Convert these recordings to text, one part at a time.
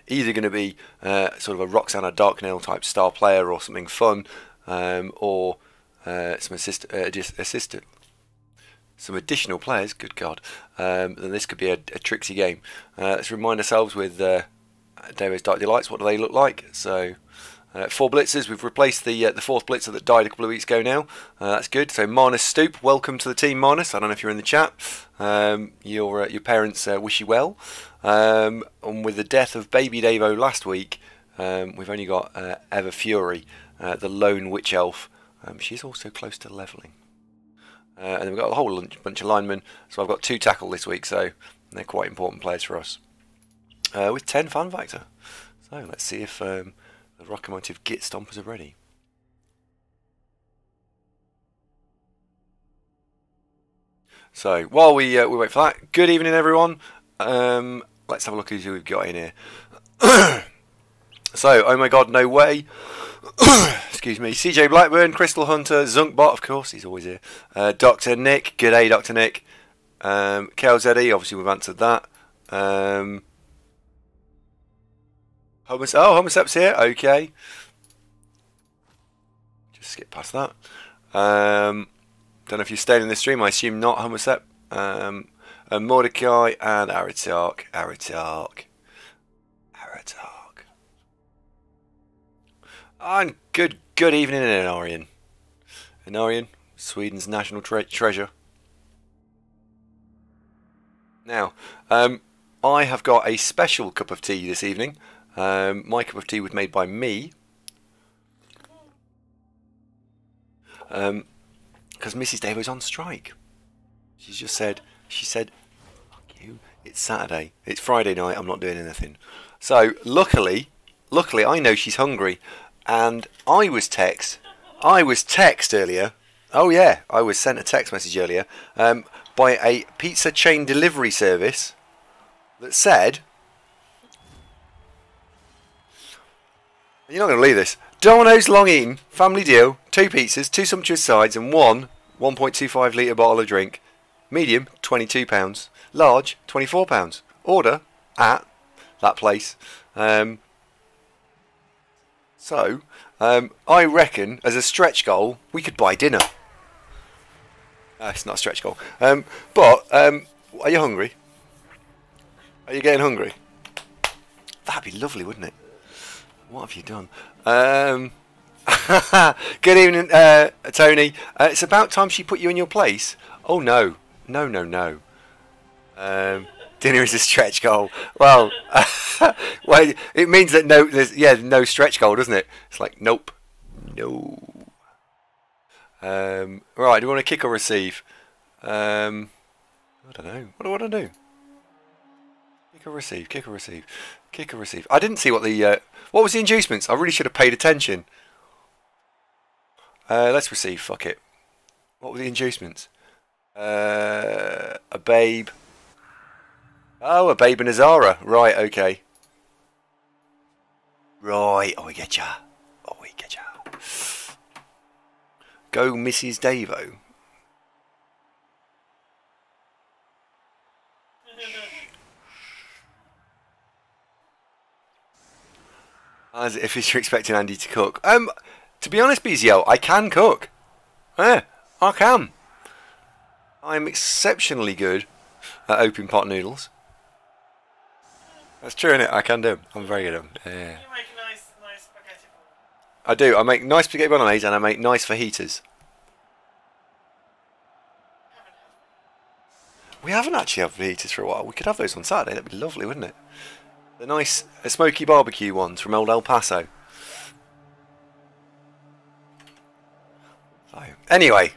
either going to be sort of a Roxanna Darknail type star player or something fun, or some some additional players, good God, then this could be a tricksy game. Let's remind ourselves with David's Dark Delights, what do they look like? So 4 blitzers. We've replaced the 4th blitzer that died a couple of weeks ago now. That's good. So Marnus Stoop, welcome to the team, Marnus. I don't know if you're in the chat. Your parents wish you well. And with the death of Baby Davo last week, we've only got Ever Fury, the lone witch elf. She's also close to levelling. And then we've got a whole bunch of linemen. So I've got 2 tackle this week, so they're quite important players for us. With 10 fan factor. So let's see if the Rockimotive Git Stompers are ready. So while we wait for that, good evening everyone. Let's have a look at who we've got in here. So, oh my god, no way. Excuse me. CJ Blackburn, Crystal Hunter, Zunkbot, of course, he's always here. Dr. Nick, good day, Dr. Nick. KLZE, obviously we've answered that. Homosep's here, okay. Just skip past that. Don't know if you're staying in the stream, I assume not, Homosep. Mordecai and Aritark. And good evening, Inarian. Inarian, Sweden's national treasure. Now, I have got a special cup of tea this evening. My cup of tea was made by me. Because Mrs. Davo's on strike. She said, fuck you, it's Saturday. It's Friday night, I'm not doing anything. So, luckily, I know she's hungry. And I was text earlier. Oh yeah, I was sent a text message earlier by a pizza chain delivery service that said, you're not going to believe this, Domino's long eaten, family deal, 2 pizzas, 2 sumptuous sides and 1.25 litre bottle of drink. Medium, £22. Large, £24. Order at that place. So, I reckon, as a stretch goal, we could buy dinner. It's not a stretch goal. But, are you hungry? Are you getting hungry? That'd be lovely, wouldn't it? What have you done? Good evening, Tony. It's about time she put you in your place. Oh, no. No. Dinner is a stretch goal. Well, well, it means that no stretch goal, doesn't it? It's like nope, no. Right, do you want to kick or receive? I don't know. What do I want to do? Kick or receive. I didn't see what was the inducements. I really should have paid attention. Let's receive. Fuck it. What were the inducements? A babe. Oh, a babe and a Zara. Right, okay. Right, I get ya. Go Mrs. Davo. As if you're expecting Andy to cook. To be honest, BZL, I can cook. Yeah, I can. I'm exceptionally good at open pot noodles. That's true, innit? I can do them. I'm very good at them. Yeah. You make a nice spaghetti bolognese. I do. I make nice spaghetti bolognese and I make nice fajitas. We haven't actually had fajitas for a while. We could have those on Saturday. That'd be lovely, wouldn't it? The nice smoky barbecue ones from old El Paso. So, anyway,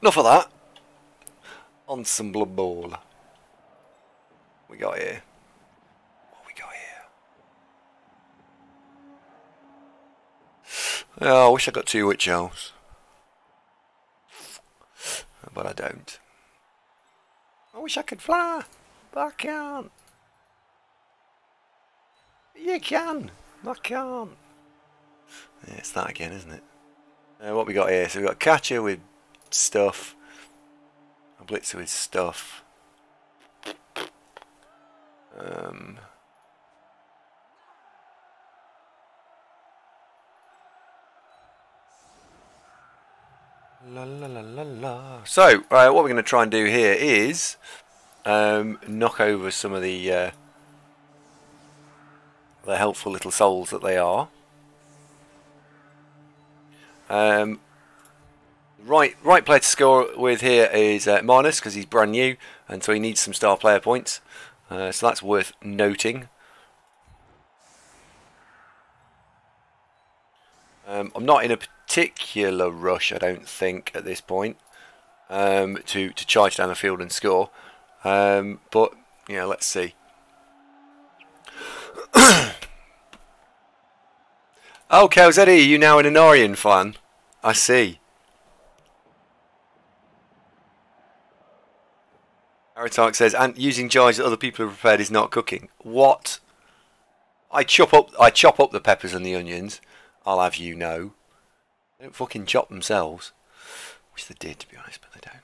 enough of that. On some Blood Bowl. We got here. Oh, I wish I got 2 witch elves. But I don't. I wish I could fly, but I can't. You can. I can't. Yeah, it's that again, isn't it? What we got here? So we got Catcher with stuff. A Blitzer with stuff. La la la la la. So, what we're going to try and do here is knock over some of the helpful little souls that they are. Right player to score with here is Marnus, because he's brand new, and so he needs some star player points. So that's worth noting. I'm not in a particular rush, I don't think, at this point, to charge down the field and score. But yeah, let's see. Oh, Calzetti, you now an Anarian fan? I see. Aratark says, and using jars that other people have prepared is not cooking. What? I chop up the peppers and the onions. I'll have you know. They don't fucking chop themselves. Wish they did, to be honest, but they don't.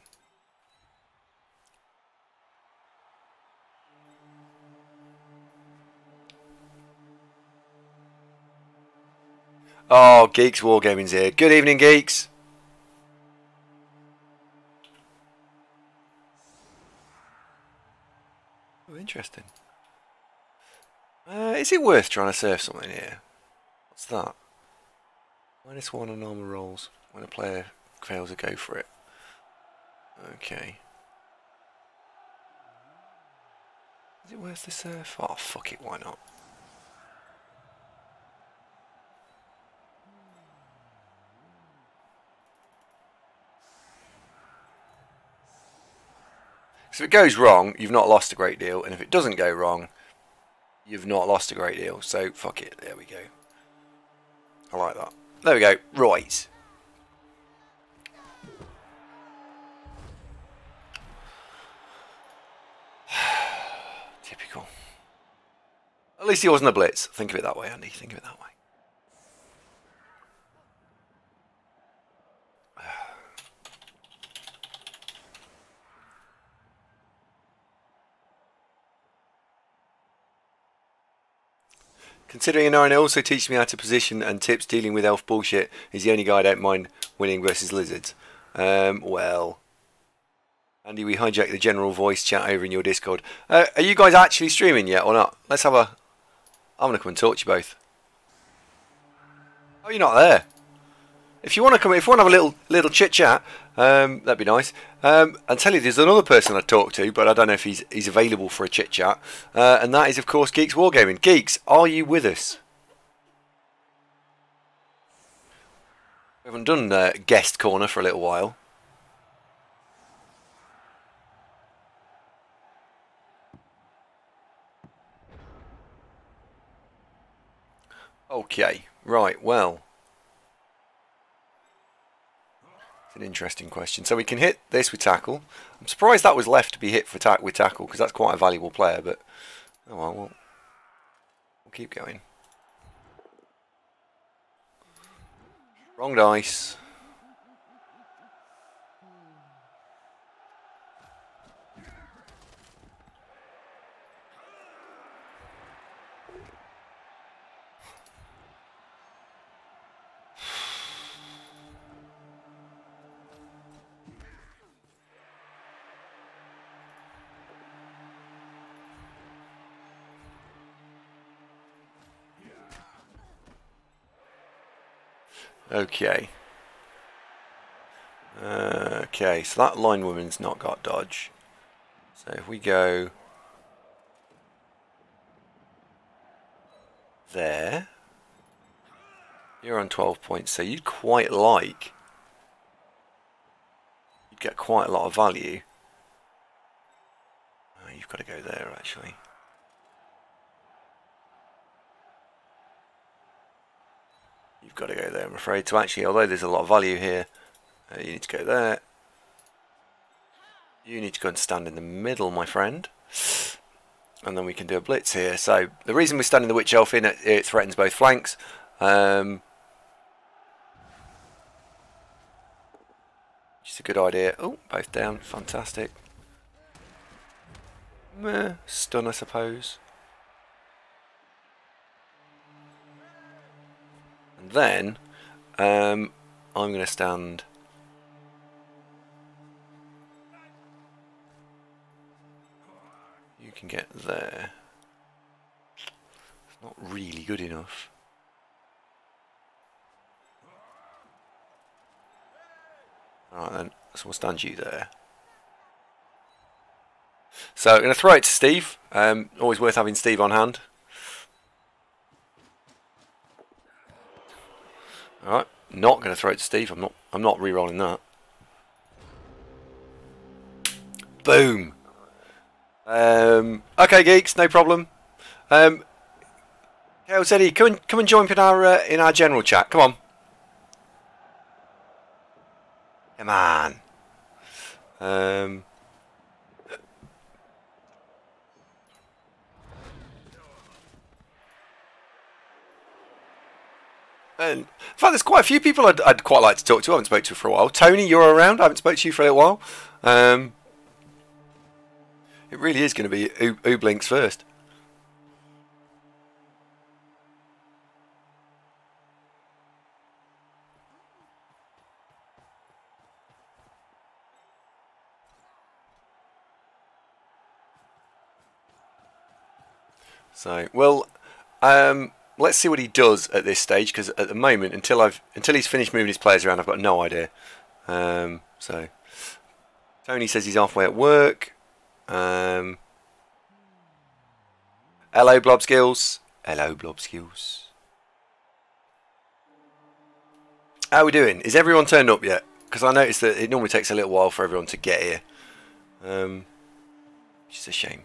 Oh, Geeks Wargaming's here. Good evening, Geeks. Oh, interesting. Is it worth trying to surf something here? What's that? -1 on armor rolls when a player fails to go for it. Okay. Is it worth the surf? Oh, fuck it, why not? So if it goes wrong, you've not lost a great deal, and if it doesn't go wrong, you've not lost a great deal. So fuck it, there we go. I like that. There we go. Right. Typical. At least he wasn't a blitz. Think of it that way, Andy. Think of it that way. Considering Anari also teaches me how to position and tips dealing with elf bullshit, he's the only guy I don't mind winning versus lizards. Well, Andy, we hijacked the general voice chat over in your Discord. Are you guys actually streaming yet or not? Let's have a... I'm going to come and talk to you both. Oh, you're not there. If you want to come, if you want to have a little chit chat, that'd be nice. And tell you, there's another person I talk to, but I don't know if he's available for a chit chat, and that is of course Geeks Wargaming. Geeks, are you with us? We haven't done guest corner for a little while. Okay, right. Well. An interesting question. So we can hit this with tackle. I'm surprised that was left to be hit for with tackle, because that's quite a valuable player, but oh well, we'll keep going. Wrong dice. Okay. Okay, so that linewoman's not got dodge. So if we go there, you're on 12 points, so you'd quite like, you'd get quite a lot of value. Oh, you've got to go there actually. You've got to go there, I'm afraid. So actually, although there's a lot of value here, you need to go there. You need to go and stand in the middle, my friend. And then we can do a blitz here. So the reason we're standing the Witch Elf in, it threatens both flanks. Which is a good idea. Oh, both down. Fantastic. Meh, stun, I suppose. And then I'm going to stand can get there. It's not really good enough. Alright then, so we'll stand you there. So I'm going to throw it to Steve. Always worth having Steve on hand. Alright, not going to throw it to Steve. I'm not re-rolling that. Boom. Okay, geeks, no problem. Chaos Eddie, come and join in our general chat. Come on. Come on. And in fact, there's quite a few people I'd quite like to talk to. I haven't spoken to for a while. Tony, you're around. I haven't spoken to you for a little while. It really is going to be Ooblinks first. So, well, let's see what he does at this stage, because at the moment, until he's finished moving his players around, I've got no idea. So, Tony says he's halfway at work. Hello, Blob Skills. Hello, Blob Skills. How are we doing? Is everyone turned up yet? Because I noticed that it normally takes a little while for everyone to get here. Which is a shame.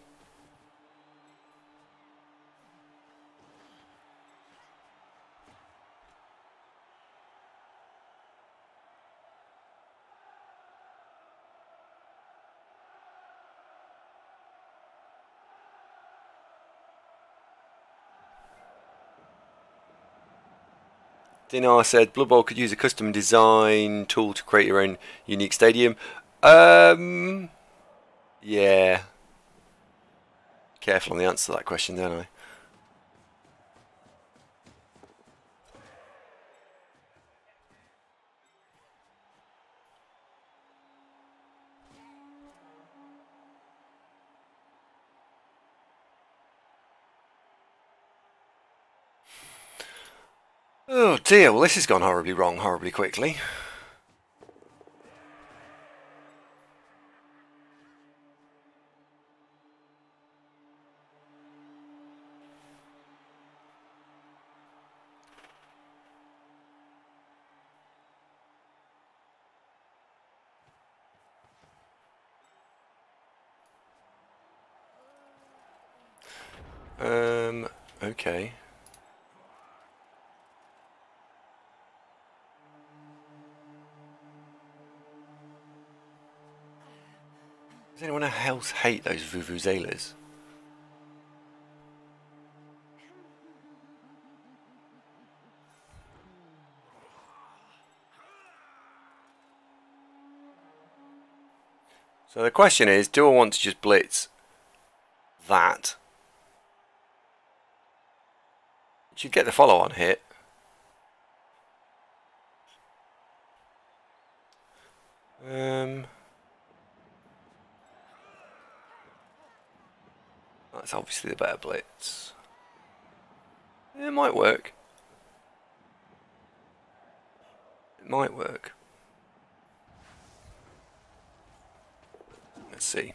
Dinar said Blood Bowl could use a custom design tool to create your own unique stadium. Yeah. Careful on the answer to that question, don't I? Oh dear, well this has gone horribly wrong, horribly quickly. Okay. Does anyone else hate those vuvuzelas? So the question is, do I want to just blitz that? It should get the follow-on hit. That's obviously the better blitz. It might work. It might work. Let's see.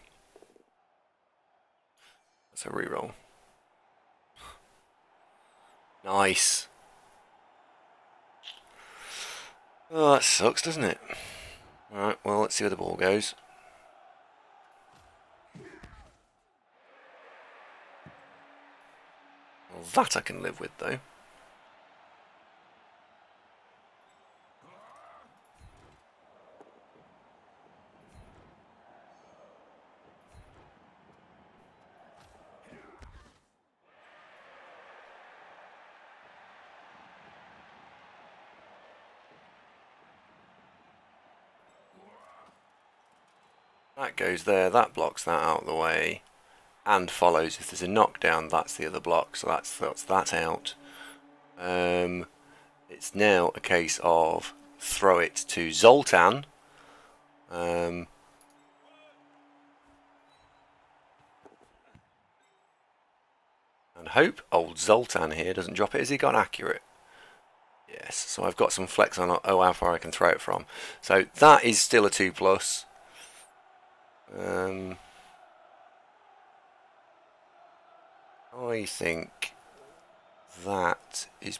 That's a reroll. Nice. Oh, that sucks, doesn't it? Alright, well, let's see where the ball goes. Well, that I can live with, though. That goes there, that blocks that out of the way, and follows. If there's a knockdown, that's the other block, so that's that out. It's now a case of throw it to Zoltan. And hope old Zoltan here doesn't drop it. Has he got accurate? Yes, so I've got some flex on how far I can throw it from. So that is still a 2+. I think that is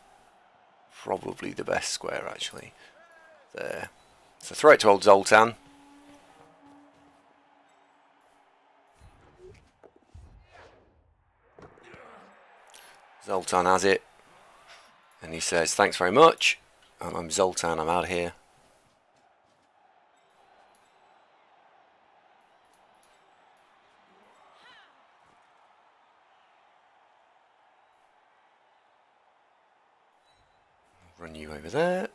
probably the best square actually. There. So throw it to old Zoltan. Zoltan has it. And he says, thanks very much. And I'm Zoltan, I'm out of here. Run you over there.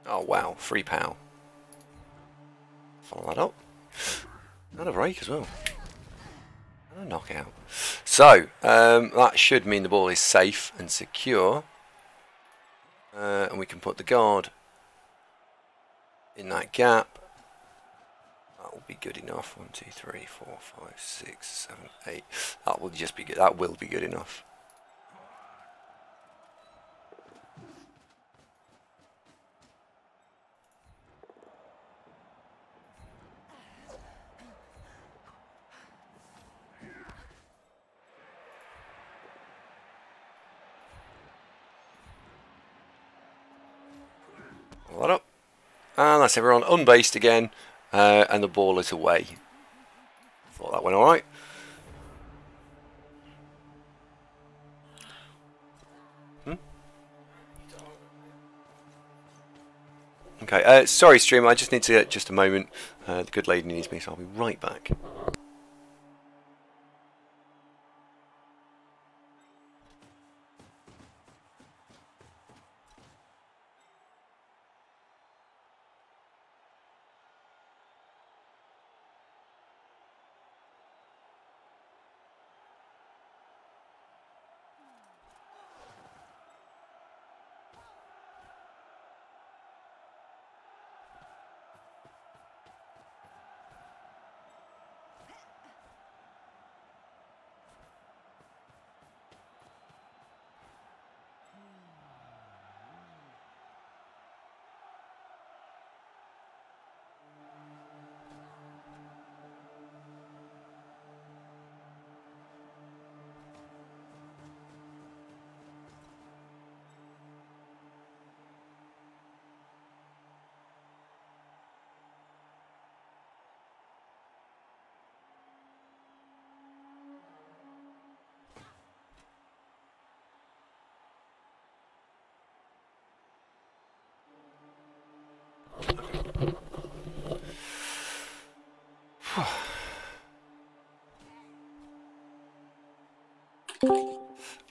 Oh wow, free pow. Follow that up. And a break as well. And a knockout. So, that should mean the ball is safe and secure. And we can put the guard in that gap. That will be good enough. 1, 2, 3, 4, 5, 6, 7, 8. That will just be good. That will be good enough. Follow that up. And that's everyone unbased again. And the ball is away. Thought that went alright. Okay, sorry stream, I just need to get just a moment. The good lady needs me, so I'll be right back.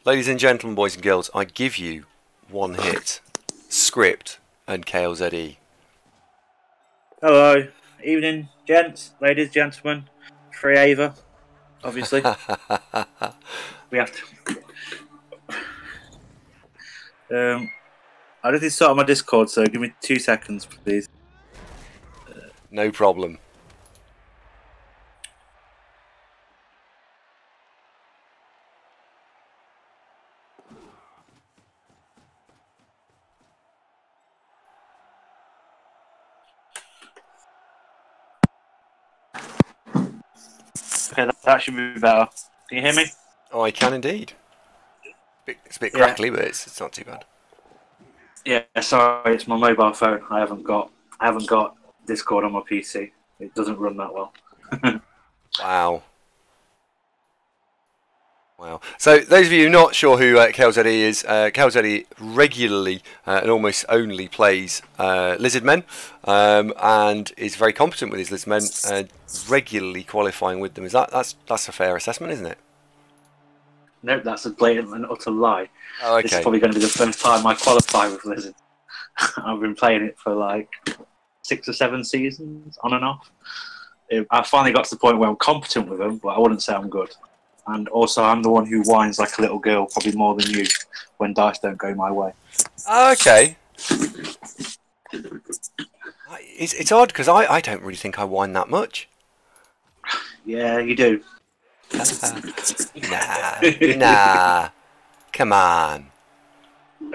Ladies and gentlemen, boys and girls, I give you one hit, script, and KLZE. Hello, evening, gents, ladies, gentlemen, free Ava, obviously. We have to. I just need to start on my Discord, so give me 2 seconds, please. No problem. Okay, that should be better. Can you hear me? Oh, I can indeed. It's a bit crackly, but it's not too bad. Yeah, sorry, it's my mobile phone. I haven't got Discord on my PC. It doesn't run that well. Wow. Wow. So, those of you not sure who KLZE is, KLZE regularly and almost only plays lizard men and is very competent with his lizard men, regularly qualifying with them. That's a fair assessment, isn't it? No, that's a blatant and utter lie. Oh, okay. This is probably going to be the first time I qualify with lizard. I've been playing it for like 6 or 7 seasons, on and off. I finally got to the point where I'm competent with them, but I wouldn't say I'm good. And also, I'm the one who whines like a little girl, probably more than you, when dice don't go my way. Okay. It's odd, because I don't really think I whine that much. Yeah, you do. Nah. Come on. And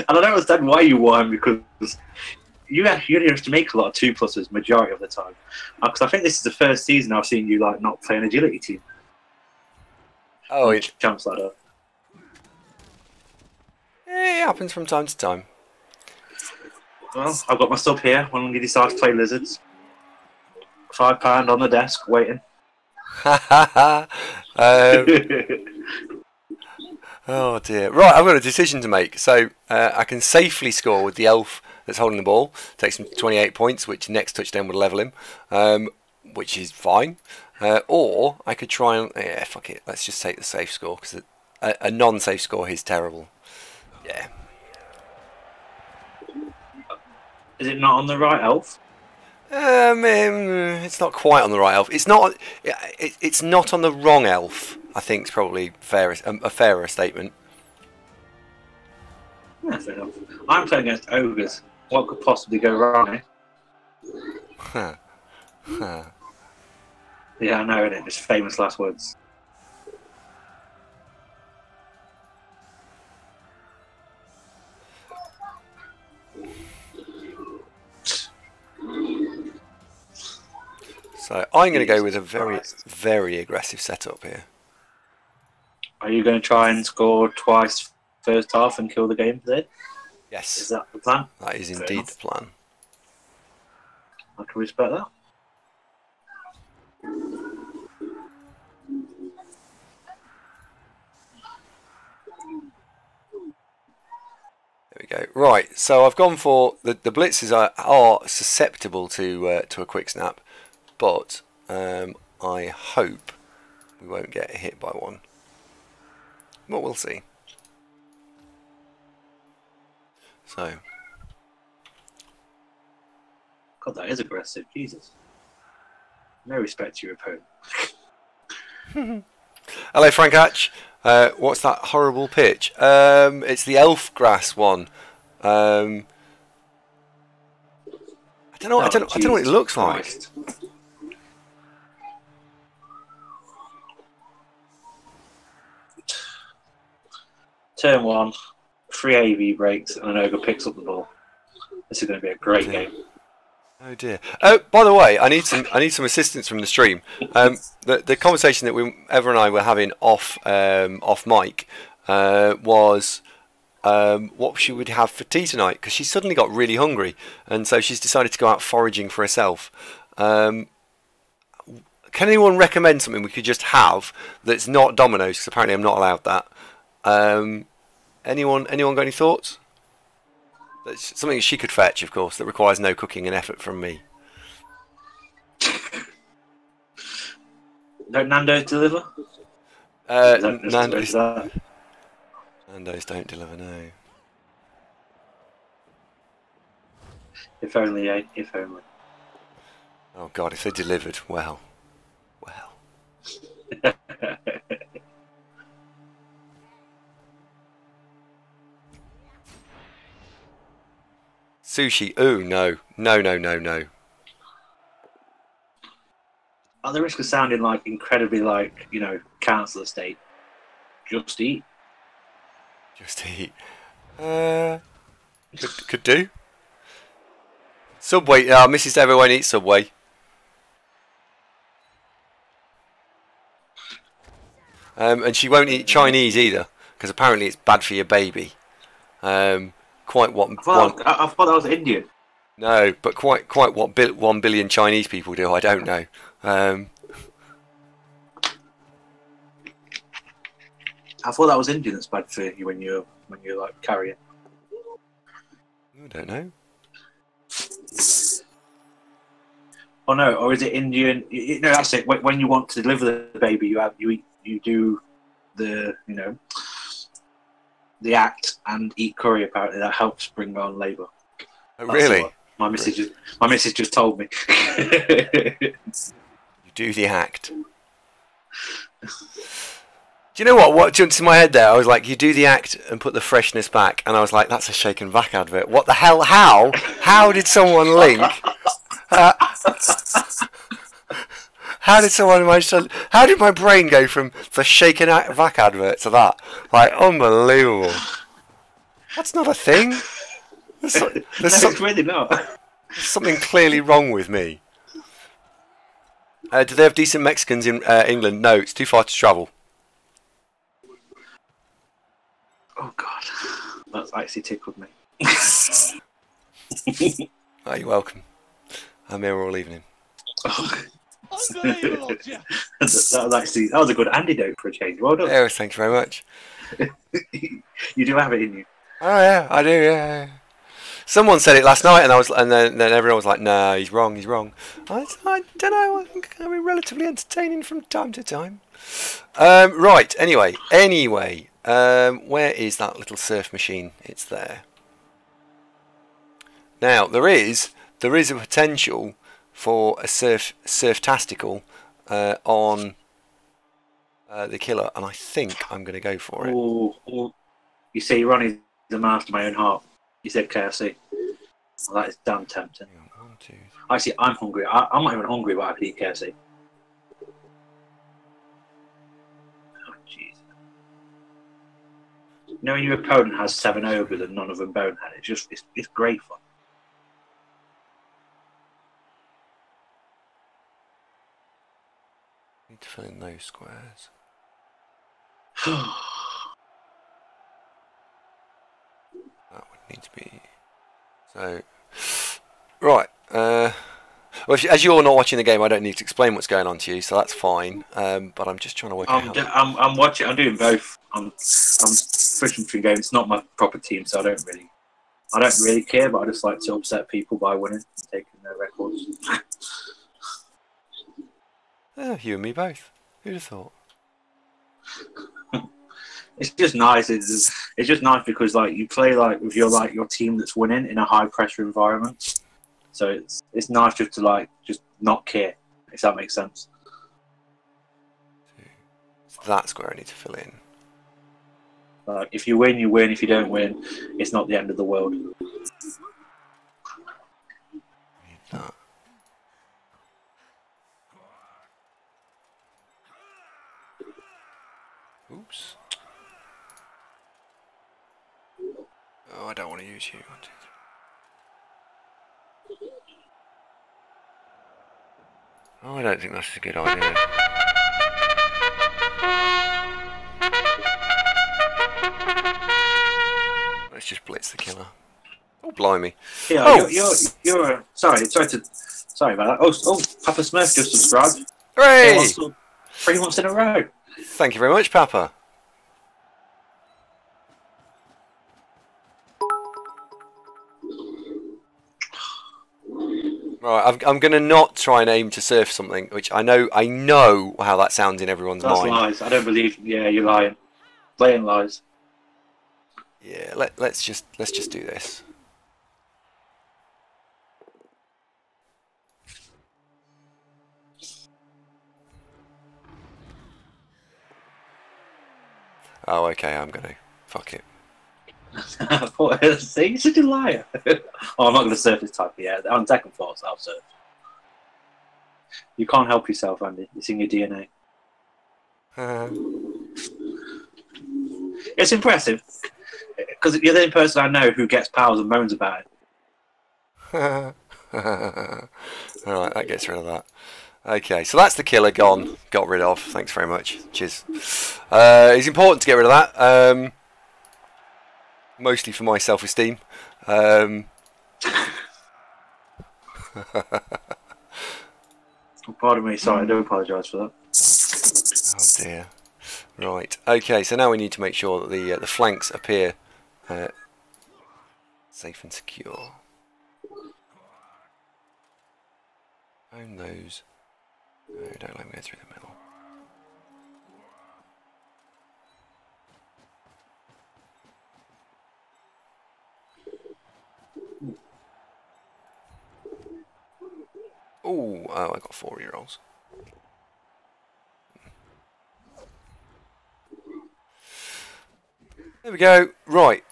I don't understand why you won, because you only have to make a lot of 2+s majority of the time. Because I think this is the first season I've seen you like not play an agility team. Oh, it Champs like that. happens from time to time. Well, I've got my sub here when you decide to play lizards. £5 on the desk, waiting. Oh dear. Right, I've got a decision to make. So I can safely score with the elf that's holding the ball. Takes him to 28 points, which next touchdown would level him, which is fine. Or I could try and... Yeah, fuck it. Let's just take the safe score, because a non-safe score is terrible. Yeah. Is it not on the right elf? It's not quite on the right elf. It's not. It's not on the wrong elf. I think it's probably a fairer statement. Yeah, fair enough. I'm playing against ogres. What could possibly go wrong? Eh? Huh. Huh. Yeah, I know, innit? It's famous last words. So I'm going to go with a very, very aggressive setup here. Are you going to try and score twice first half and kill the game today? Yes. Is that the plan? That is indeed the plan. I can respect that. There we go. Right, so I've gone for the blitzers are susceptible to a quick snap, but I hope we won't get hit by one. But we'll see. So, God, that is aggressive. Jesus. No respect to your opponent. hello, Frank Hatch. What's that horrible pitch? It's the elf grass one. I don't know. I don't know what it looks like. Turn 1, 3 AV breaks, and an ogre picks up the ball. This is going to be a great game. Oh dear. Oh, by the way, I need some assistance from the stream. The conversation that Ever and I were having off mic was what she would have for tea tonight, because she suddenly got really hungry, and so she's decided to go out foraging for herself. Can anyone recommend something we could just have that's not Domino's? Because apparently I'm not allowed that. Anyone got any thoughts? That's something she could fetch, of course, that requires no cooking and effort from me. Don't Nando's deliver? Nando's don't deliver, no. If only, eh? If only. Oh God, if they delivered, well. Sushi, ooh, no. At the risk of sounding like incredibly like, council estate, just eat. Just eat. Could do. Subway, Mrs. Devo won't eat Subway. And she won't eat Chinese either, because apparently it's bad for your baby. Quite what I thought that was Indian. No, but quite what 1 billion Chinese people do. I don't know. I thought that was Indian. That's bad for you when you're like carrying. I don't know. Oh no, or is it Indian? No, that's it. When you want to deliver the baby, you do the the act and eat curry. Apparently, that helps bring on labour. Oh, really? My missus just told me. You do the act. Do you know what jumped into my head there? I was like, you do the act and put the freshness back, and I was like, that's a shake and vac advert. What the hell? How did someone link? How did someone manage to? How did my brain go from the shaken vac advert to that? Like, unbelievable. That's not a thing. It's really not. There's something clearly wrong with me. Do they have decent Mexicans in England? No, it's too far to travel. Oh God, that's actually tickled me. Oh, you're welcome. I'm here all evening. Unbelievable, Jeff. that was a good antidote for a change. Well done. Yeah, thank you very much. You do have it in you. Oh yeah, I do. Yeah. Someone said it last night, and then everyone was like, "No, he's wrong. He's wrong." I don't know. I think it can be relatively entertaining from time to time. Right. Anyway. Where is that little surf machine? It's there. Now there is a potential for a surf-tastical on the killer, and I think I'm going to go for it. Oh, you see, Ronnie's the man after my own heart. You said KFC. Well, that is damn tempting. 1, 2, 3. Actually, I'm hungry. I'm not even hungry, but I could eat KFC. Oh, jeez. You know, when your opponent has 7 overs and none of them bonehead, it's great fun. Need to fill in those squares. That would need to be so. Right. Well, as you're not watching the game, I don't need to explain what's going on to you, so that's fine. But I'm just trying to work out. I'm watching. I'm doing both. I'm switching between games. It's not my proper team, so I don't really care. But I just like to upset people by winning and taking their records. You and me both. Who'd have thought? It's just nice. It's just nice because like you play like with your team that's winning in a high pressure environment. So it's nice just to just not care, if that makes sense. It's that square I need to fill in. Like if you win, you win. If you don't win, it's not the end of the world. Need that. Oops. Oh, I don't want to use you. 1, 2, 3. Oh, I don't think that's a good idea. Let's just blitz the killer. Oh, blimey. Yeah, oh. you're sorry about that. Oh, Papa Smurf just subscribed. Hooray! 3 months in a row. Thank you very much, Papa. Right, I'm going to not try and aim to surf something, which I know how that sounds in everyone's mind. That's lies. I don't believe. Yeah, you're lying. Blatant lies. Yeah, let's just do this. Oh, okay, I'm gonna fuck it. See, you're such a liar. Oh, I'm not going to surf this type yet. On second thoughts, I'll surf. You can't help yourself, Andy. It's in your DNA. It's impressive because you're the only person I know who gets powers and moans about it. Alright, that gets rid of that. Okay, so that's the killer gone. Got rid of. Thanks very much. Cheers. It's important to get rid of that. Mostly for my self-esteem. Pardon me, sorry, I do apologise for that. Oh dear. Right. Okay, so now we need to make sure that the flanks appear safe and secure. Own those. No, don't let me go through the middle. Oh, I got 4-year-olds. There we go. Right.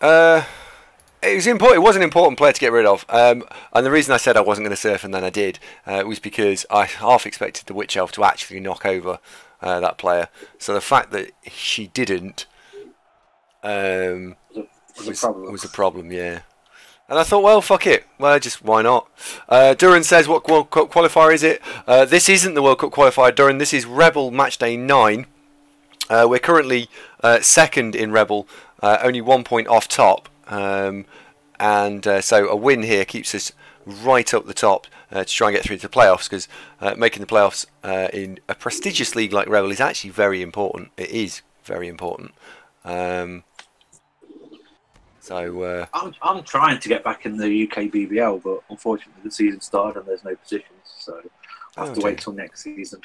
It was important. It was an important player to get rid of, and the reason I said I wasn't going to surf and then I did was because I half expected the Witch Elf to actually knock over that player. So the fact that she didn't was a problem. Yeah. And I thought, well, fuck it. Well, just why not? Duran says, what World Cup qualifier is it? This isn't the World Cup qualifier, Duran. This is REBBL Matchday 9. We're currently second in REBBL, only 1 point off top. So a win here keeps us right up the top to try and get through to the playoffs, because making the playoffs in a prestigious league like REBBL is actually very important. It is very important. I'm trying to get back in the UK BBL, but unfortunately the season started and there's no positions, so I have to wait till next season.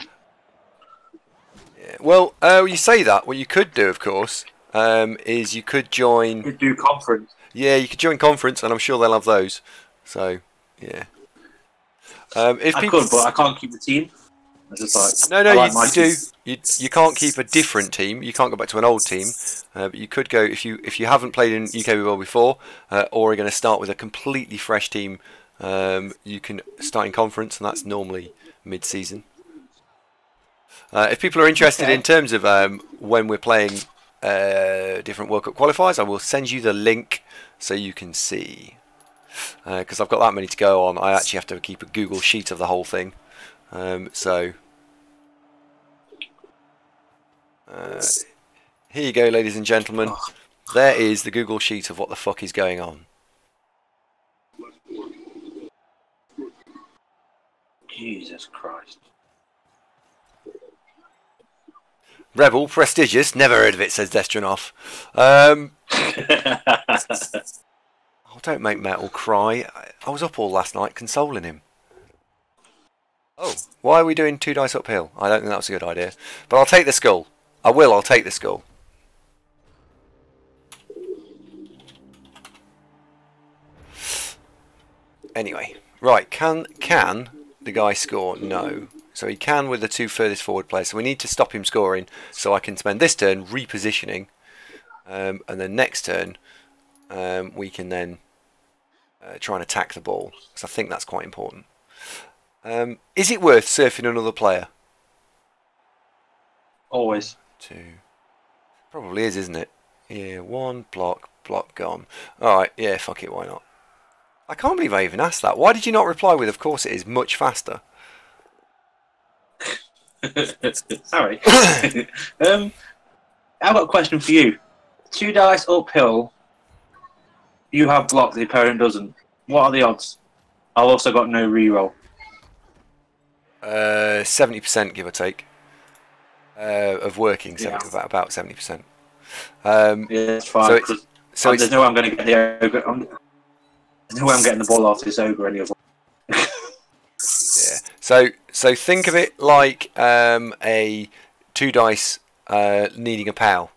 Yeah. Well, you say that. What you could do, of course, is you could join. You could do conference. Yeah, you could join conference, and I'm sure they'll have those. So, yeah. If I could, but I can't keep the team. Just like, no, you do. You can't keep a different team. You can't go back to an old team. But you could go if you haven't played in UK BBL before, or are going to start with a completely fresh team. You can start in conference, and that's normally mid-season. If people are interested in terms of when we're playing different World Cup qualifiers, I will send you the link so you can see. Because I've got that many to go on, I actually have to keep a Google sheet of the whole thing. Here you go, ladies and gentlemen. There is the Google sheet of what the fuck is going on. Jesus Christ. REBBL, prestigious, never heard of it, says Destronov. Oh, don't make Metal cry. I was up all last night consoling him. Oh, why are we doing 2 dice uphill? I don't think that was a good idea. But I'll take the skull. I'll take the skull. Anyway, right, can the guy score? No. So he can with the 2 furthest forward players. So we need to stop him scoring so I can spend this turn repositioning. And then next turn we can then try and attack the ball. So I think that's quite important. Is it worth surfing another player? Always. 2. Probably is, isn't it? Yeah, 1, block, gone. Alright, yeah, fuck it, why not? I can't believe I even asked that. Why did you not reply with, of course it is, much faster? Sorry. I've got a question for you. 2 dice uphill. You have blocked, the opponent doesn't. What are the odds? I've also got no reroll. 70%, give or take, of working. Yeah. About 70%. Yeah, that's fine. So there's no way I'm going to get the ogre. There's no way I'm getting the ball off this ogre any other. Yeah. So think of it like a 2 dice needing a POW.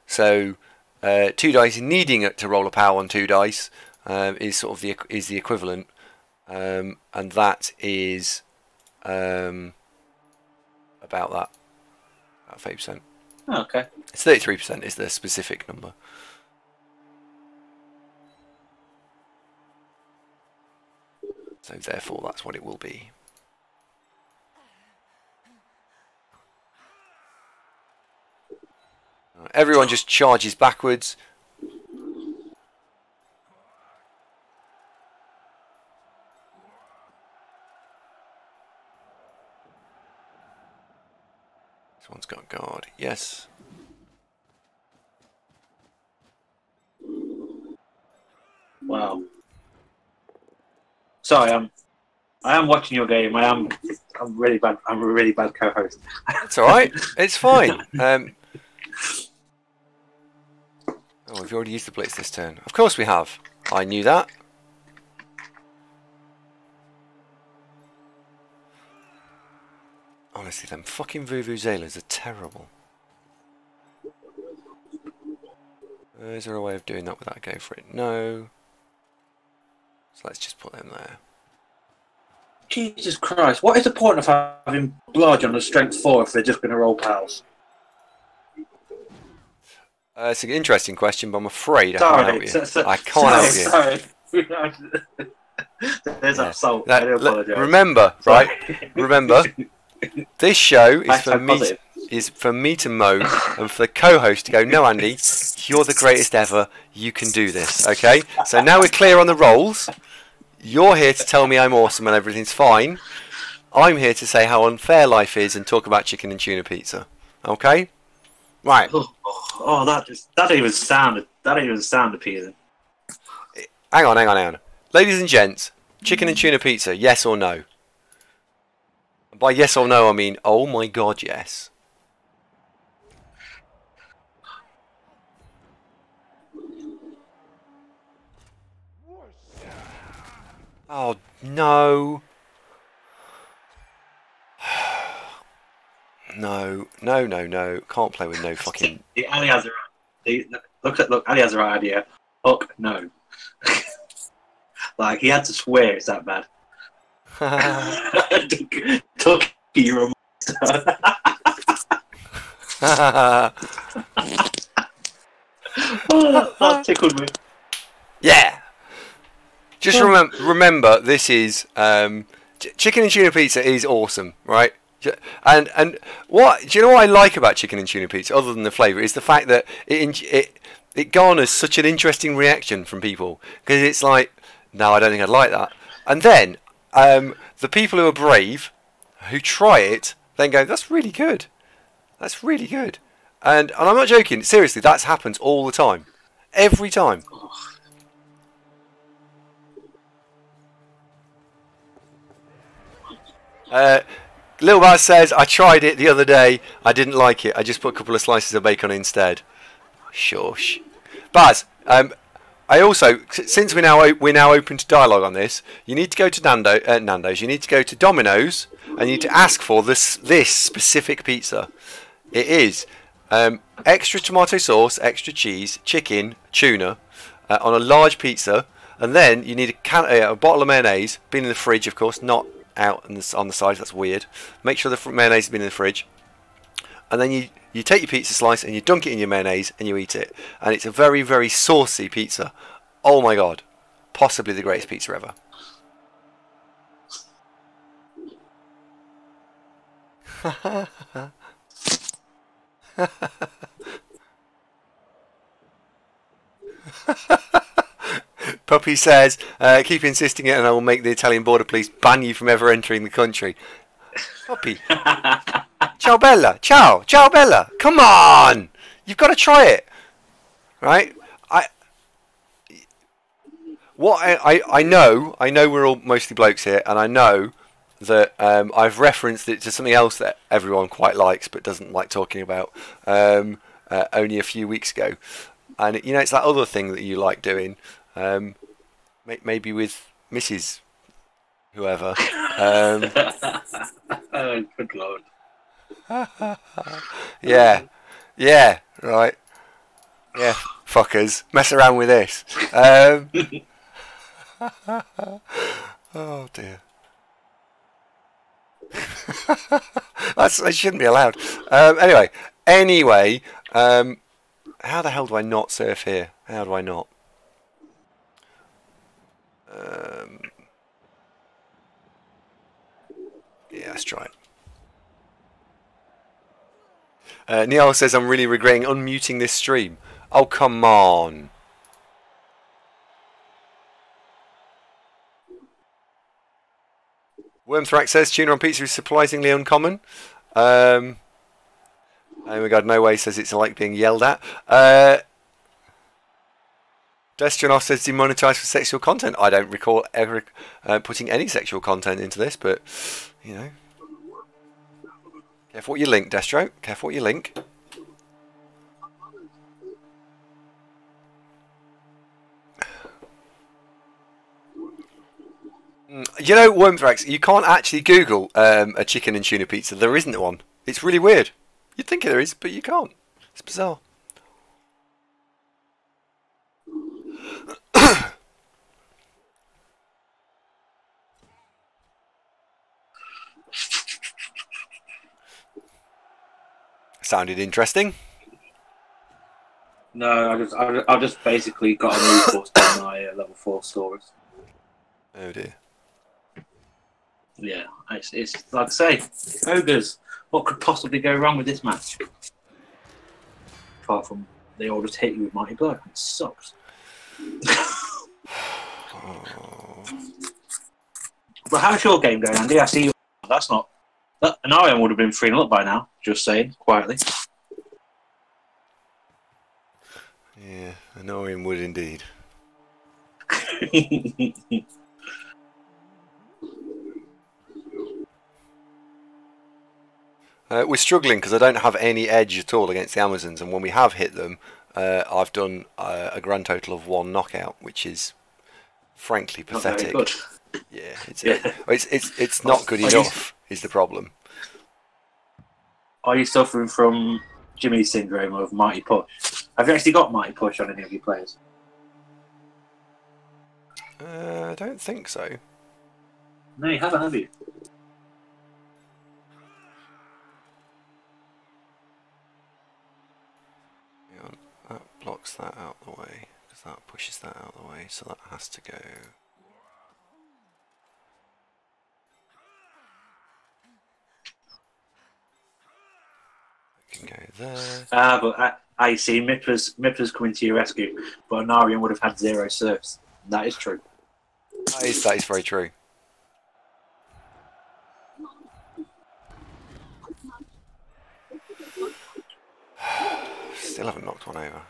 So 2 dice needing it to roll a POW on 2 dice is sort of the equivalent, and that is about that, about 30%. Oh, okay. It's 33% is the specific number. So therefore, that's what it will be. Everyone just charges backwards. This one's got guard. Yes. Wow. Sorry, I am watching your game. I'm really bad. I'm a really bad co-host. It's all right. It's fine. Oh, we've already used the blitz this turn. Of course we have. I knew that. Honestly, them fucking vuvuzelas are terrible. Is there a way of doing that without go for it? No. So let's just put them there. Jesus Christ! What is the point of having Blodge on a strength 4 if they're just going to roll pals? It's an interesting question, but I'm afraid I can't help you. I can't help you. Sorry. There's Yeah. assault. Now, I do apologise. remember, Sorry. right? Remember, this show is for Hashtag me. positive. Is for me to moan and for the co-host to go, no, Andy, you're the greatest ever. You can do this. Okay. So now we're clear on the roles. You're here to tell me I'm awesome and everything's fine. I'm here to say how unfair life is and talk about chicken and tuna pizza. Okay? Right. Oh, that don't even sound appealing. Hang on. Ladies and gents, chicken and tuna pizza, yes or no? By yes or no, I mean, oh my god, yes. Oh, no. No. Can't play with no fucking... Ali has the right. Look, Ali has the right idea. Fuck no. Like, he had to swear it's that bad. Tuck, you're a monster. Oh, that tickled me. Yeah! Just remember, this is... chicken and tuna pizza is awesome, right? And what do you know what I like about chicken and tuna pizza, other than the flavour, is the fact that it garners such an interesting reaction from people, because it's like, no, I don't think I'd like that, and then the people who are brave, who try it, then go, that's really good, and I'm not joking, seriously, that happens all the time, every time. Lil Baz says, I tried it the other day, I didn't like it, I just put a couple of slices of bacon instead. Shush. Baz, I also, since we're now open to dialogue on this, you need to go to Nando's, you need to go to Domino's, and you need to ask for this specific pizza. It is extra tomato sauce, extra cheese, chicken, tuna, on a large pizza, and then you need a bottle of mayonnaise, been in the fridge of course, not out on the side, that's weird. Make sure the mayonnaise has been in the fridge, and then you take your pizza slice and you dunk it in your mayonnaise and you eat it, and it's a very, very saucy pizza. Oh my god, possibly the greatest pizza ever. Puppy says, keep insisting it and I will make the Italian border police ban you from ever entering the country. Puppy. Ciao Bella. Ciao Bella. Come on. You've got to try it. Right? I know we're all mostly blokes here, and I know that I've referenced it to something else that everyone quite likes but doesn't like talking about only a few weeks ago. And you know, it's that other thing that you like doing, maybe with Mrs. whoever. Oh, good lord. Yeah, right. Yeah, fuckers, mess around with this. Oh dear. That shouldn't be allowed. Anyway, how the hell do I not surf here? How do I not? Yeah, let's try it. Neil says, I'm really regretting unmuting this stream. Oh, come on. Wormthrax says, tuna on pizza is surprisingly uncommon. Oh my god, no way says it's like being yelled at. Destronov says demonetized for sexual content. I don't recall ever putting any sexual content into this, but, you know. Careful what you link, Destro. Careful what you link. You know, Wormthrax, you can't actually Google a chicken and tuna pizza. There isn't one. It's really weird. You'd think there is, but you can't. It's bizarre. Sounded interesting. No, I just basically got a move boost on my level 4 stores. Oh dear. Yeah, it's like I say, ogres. What could possibly go wrong with this match? Apart from they all just hit you with mighty blow. It sucks. But how's your game going, Andy? I see you. That's not. An Arian would have been 3-0 up by now. Just saying, quietly. Yeah, an Orion would indeed. We're struggling because I don't have any edge at all against the Amazons, and when we have hit them, I've done a grand total of 1 knockout, which is frankly pathetic. Not very good. Yeah, it's not good enough. Is the problem? Are you suffering from Jimmy's syndrome of mighty push? Have you actually got mighty push on any of your players? I don't think so. No, you haven't, have you? Hang on, that blocks that out the way, because that pushes that out the way, so that has to go. Can go there. But I see Mipla's coming to your rescue, but Anarian would have had 0 serfs. That is true. That is very true. Still haven't knocked one over.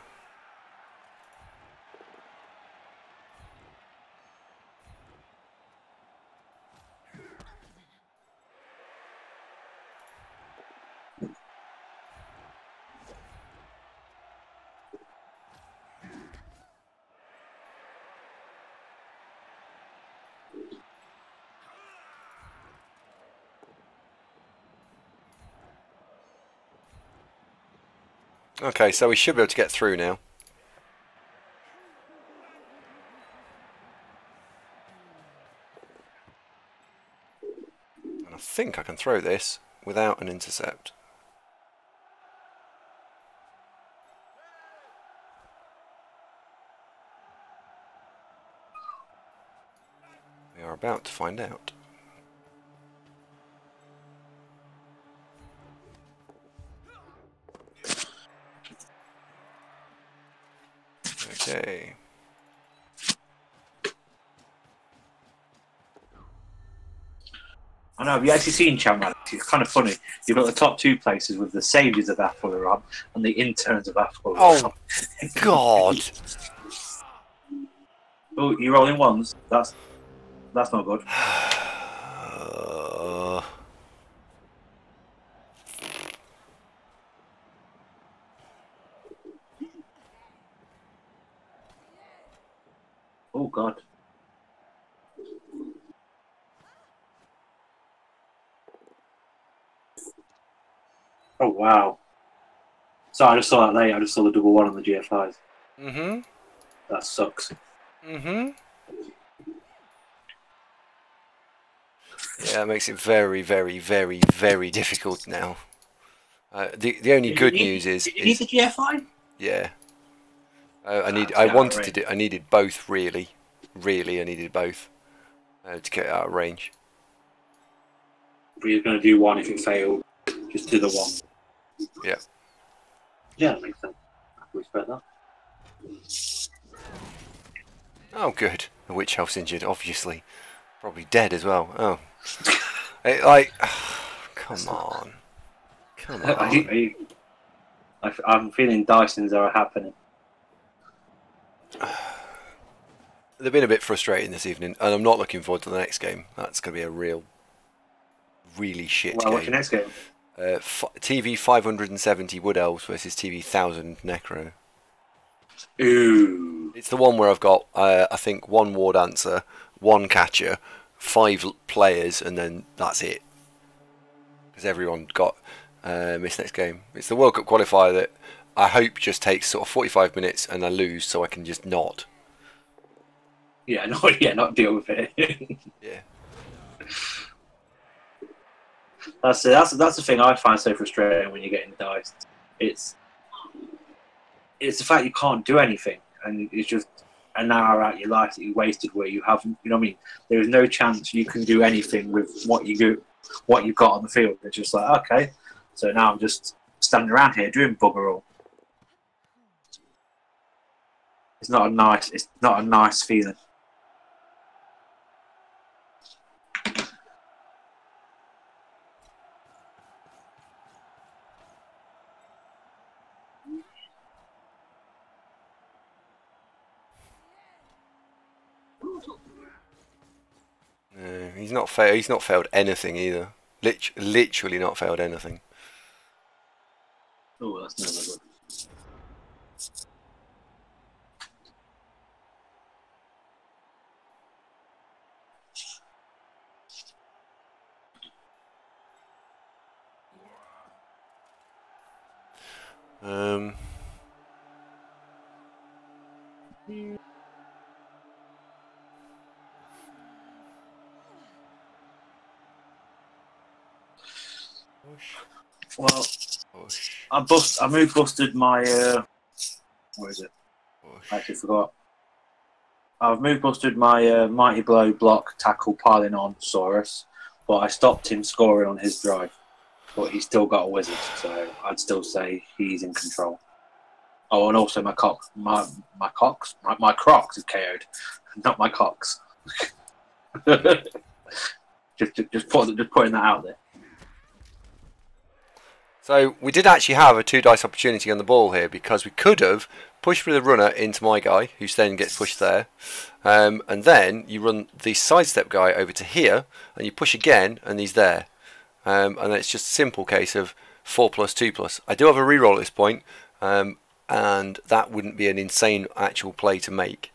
Okay, so we should be able to get through now. And I think I can throw this without an intercept. We are about to find out. Okay. I know, have you actually seen Champ? It's kind of funny. You've got the top 2 places with the saviors of Athelram and the interns of Athelram. Oh, God! Oh, you're rolling ones? That's not good. Oh, God. Oh, wow. Sorry, I just saw that late. I just saw the double 1 on the GFIs. Mm-hmm. That sucks. Mm-hmm. Yeah, it makes it very, very, very, very difficult now. The only good news is... Did you need the GFI? Yeah. I needed both, really. Really, I needed both to get out of range. But you're going to do 1 if it failed. Just do the 1. Yeah. Yeah, that makes sense. I can respect that. Oh, good. The witch elf's injured, obviously. Probably dead as well. Oh. Like, come on. Come on. I'm feeling Dysons are happening. They've been a bit frustrating this evening, and I'm not looking forward to the next game. That's going to be a really shit game. What's your next game? TV 570 Wood Elves versus TV 1000 Necro. Ooh. It's the one where I've got, I think, 1 War Dancer, 1 Catcher, 5 players, and then that's it. Because everyone got missed next game. It's the World Cup qualifier that I hope just takes sort of 45 minutes and I lose so I can just not. Yeah, not deal with it. Yeah. That's the thing I find so frustrating when you're getting diced. it's the fact you can't do anything, and it's just an hour out of your life that you wasted where you haven't. You know what I mean? There is no chance you can do anything with what you've got on the field. It's just like, okay, so now I'm just standing around here doing bugger all. It's not a nice feeling. No, he's not failed. He's not failed anything either. Literally not failed anything. Oh, that's never good. Well, I mood busted my what is it? I actually forgot. I've mood busted my mighty blow block tackle piling on Saurus, but I stopped him scoring on his drive. But he's still got a wizard, so I'd still say he's in control. Oh, and also my Crocs is KO'd, not my cocks. just putting that out there. So we did actually have a 2 dice opportunity on the ball here, because we could have pushed through the runner into my guy, who then gets pushed there, and then you run the sidestep guy over to here, and you push again, and he's there. And it's just a simple case of 4+2+. I do have a reroll at this point, and that wouldn't be an insane actual play to make.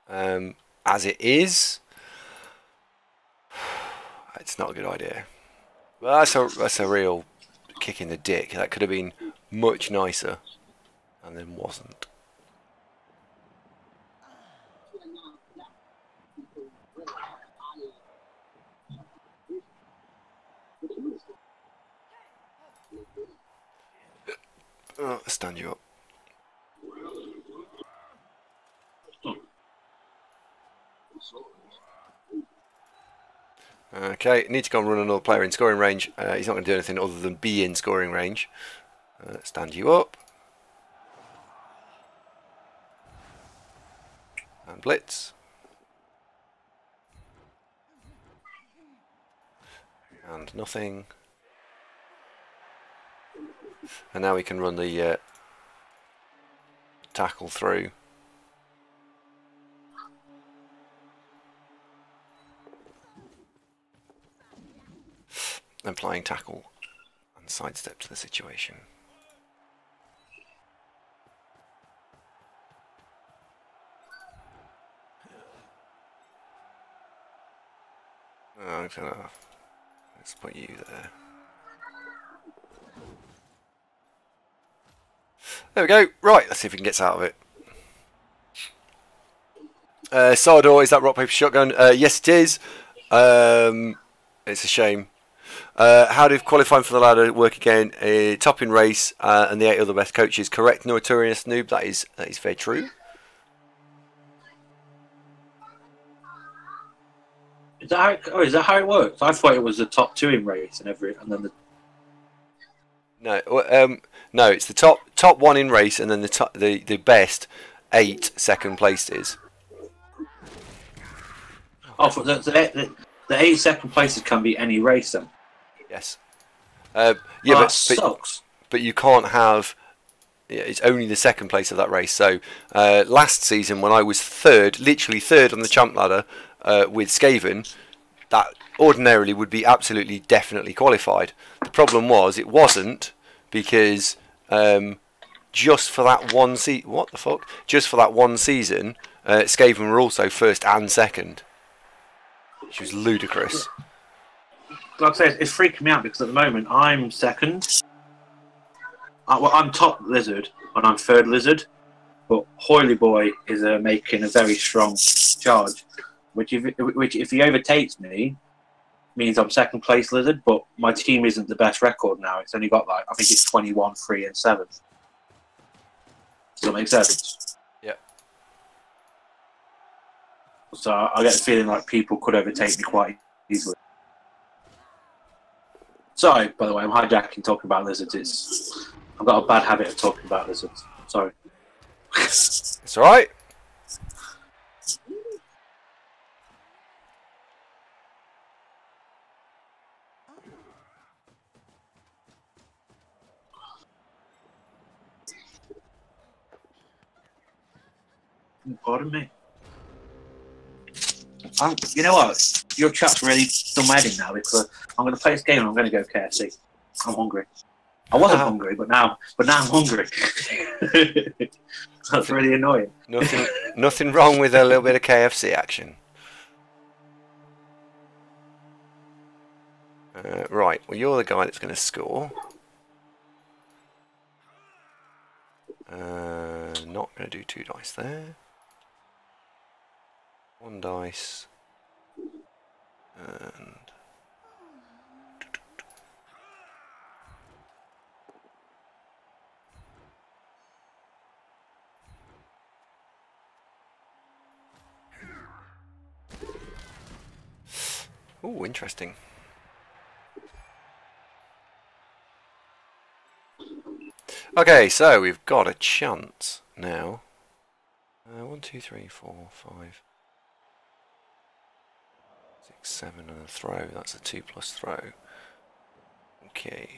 As it is, it's not a good idea. Well, that's a real kick in the dick. That could have been much nicer, and then wasn't. Stand you up. Okay, need to go and run another player in scoring range. He's not going to do anything other than be in scoring range. Stand you up. And blitz. And nothing. And now we can run the tackle through. Applying tackle and sidestep to the situation. Let's put you there. There we go. Right, let's see if we can get out of it. Sardor, is that rock, paper, shotgun? Yes, it is. It's a shame. How did qualifying for the ladder work again? Top in race and the 8 other best coaches. Correct, Notorious Noob. That is very true. Is that how it works? I thought it was the top 2 in race and then the. No, it's the top 1 in race and then the best 8 second places. Oh, for the 8 second places can be any race then. Yes. That sucks. But you can't have. Yeah, it's only the second place of that race. So last season, when I was third, literally third on the champ ladder with Skaven, that ordinarily would be absolutely definitely qualified. The problem was it wasn't, because just for that one Just for that one season, Skaven were also first and second, which was ludicrous. Like I said, it's freaking me out because at the moment I'm second. I'm top lizard and I'm third lizard, but Hoily Boy is making a very strong charge, which if he overtakes me, means I'm second place lizard. But my team isn't the best record now. It's only got I think it's 21, 3, and 7. Does that make sense? Yeah. So I get the feeling like people could overtake me quite easily. Sorry, by the way, I'm hijacking talking about lizards. I've got a bad habit of talking about lizards. Sorry. It's all right. Pardon me. You know what? Your chat's really done my head in now because I'm going to play this game and I'm going to go KFC. I'm hungry. I wasn't hungry, but now I'm hungry. That's really annoying. Nothing wrong with a little bit of KFC action. Right, well, you're the guy that's going to score. Not going to do 2 dice there. 1 dice. And... ooh, interesting. Okay, so we've got a chance now. 1, 2, 3, 4, 5, 6, 7 and a throw. That's a 2+ throw. Okay.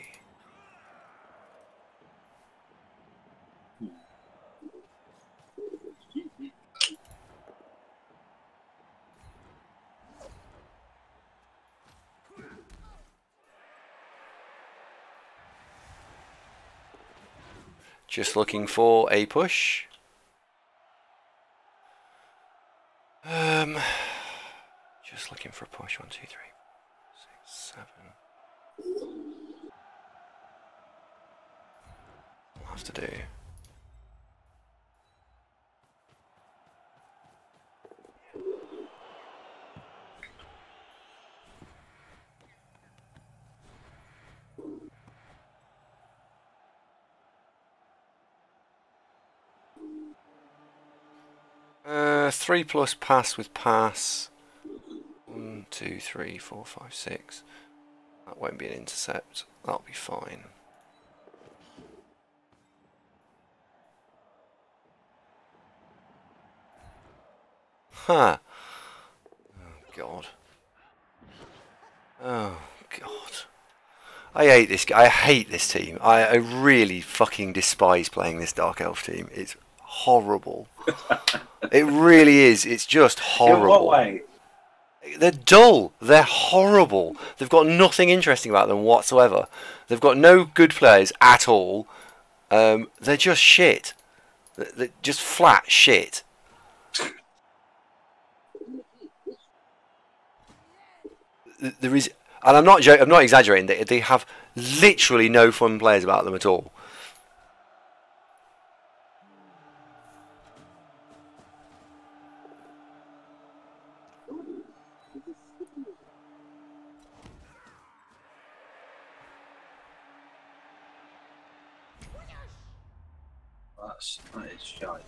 Just looking for a push. Just looking for a push. 1, 2, 3, 6, 7. I'll have to do. Three plus pass with pass. 1, 2, 3, 4, 5, 6. That won't be an intercept. That'll be fine. Huh. Oh God. Oh God. I hate this. I hate this team. I really fucking despise playing this Dark Elf team. It's horrible. It really is. It's just horrible. In what way? They're dull. They're horrible. They've got nothing interesting about them whatsoever. They've got no good players at all. They're just shit. They're just flat shit. There is, and I'm not exaggerating. They have literally no fun players about them at all. That is shite.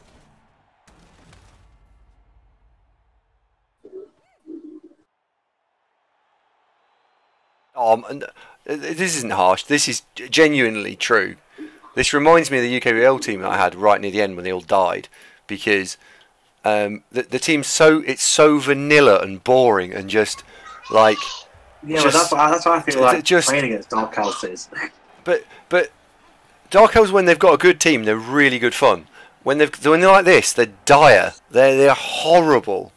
This isn't harsh. This is genuinely true. This reminds me of the UKBL team that I had right near the end when they all died, because the team's it's so vanilla and boring and just like. Yeah, but that's what I feel like playing against Dark Elves is. But Dark Elves, when they've got a good team, they're really good fun. When they're like this, they're dire. They're horrible.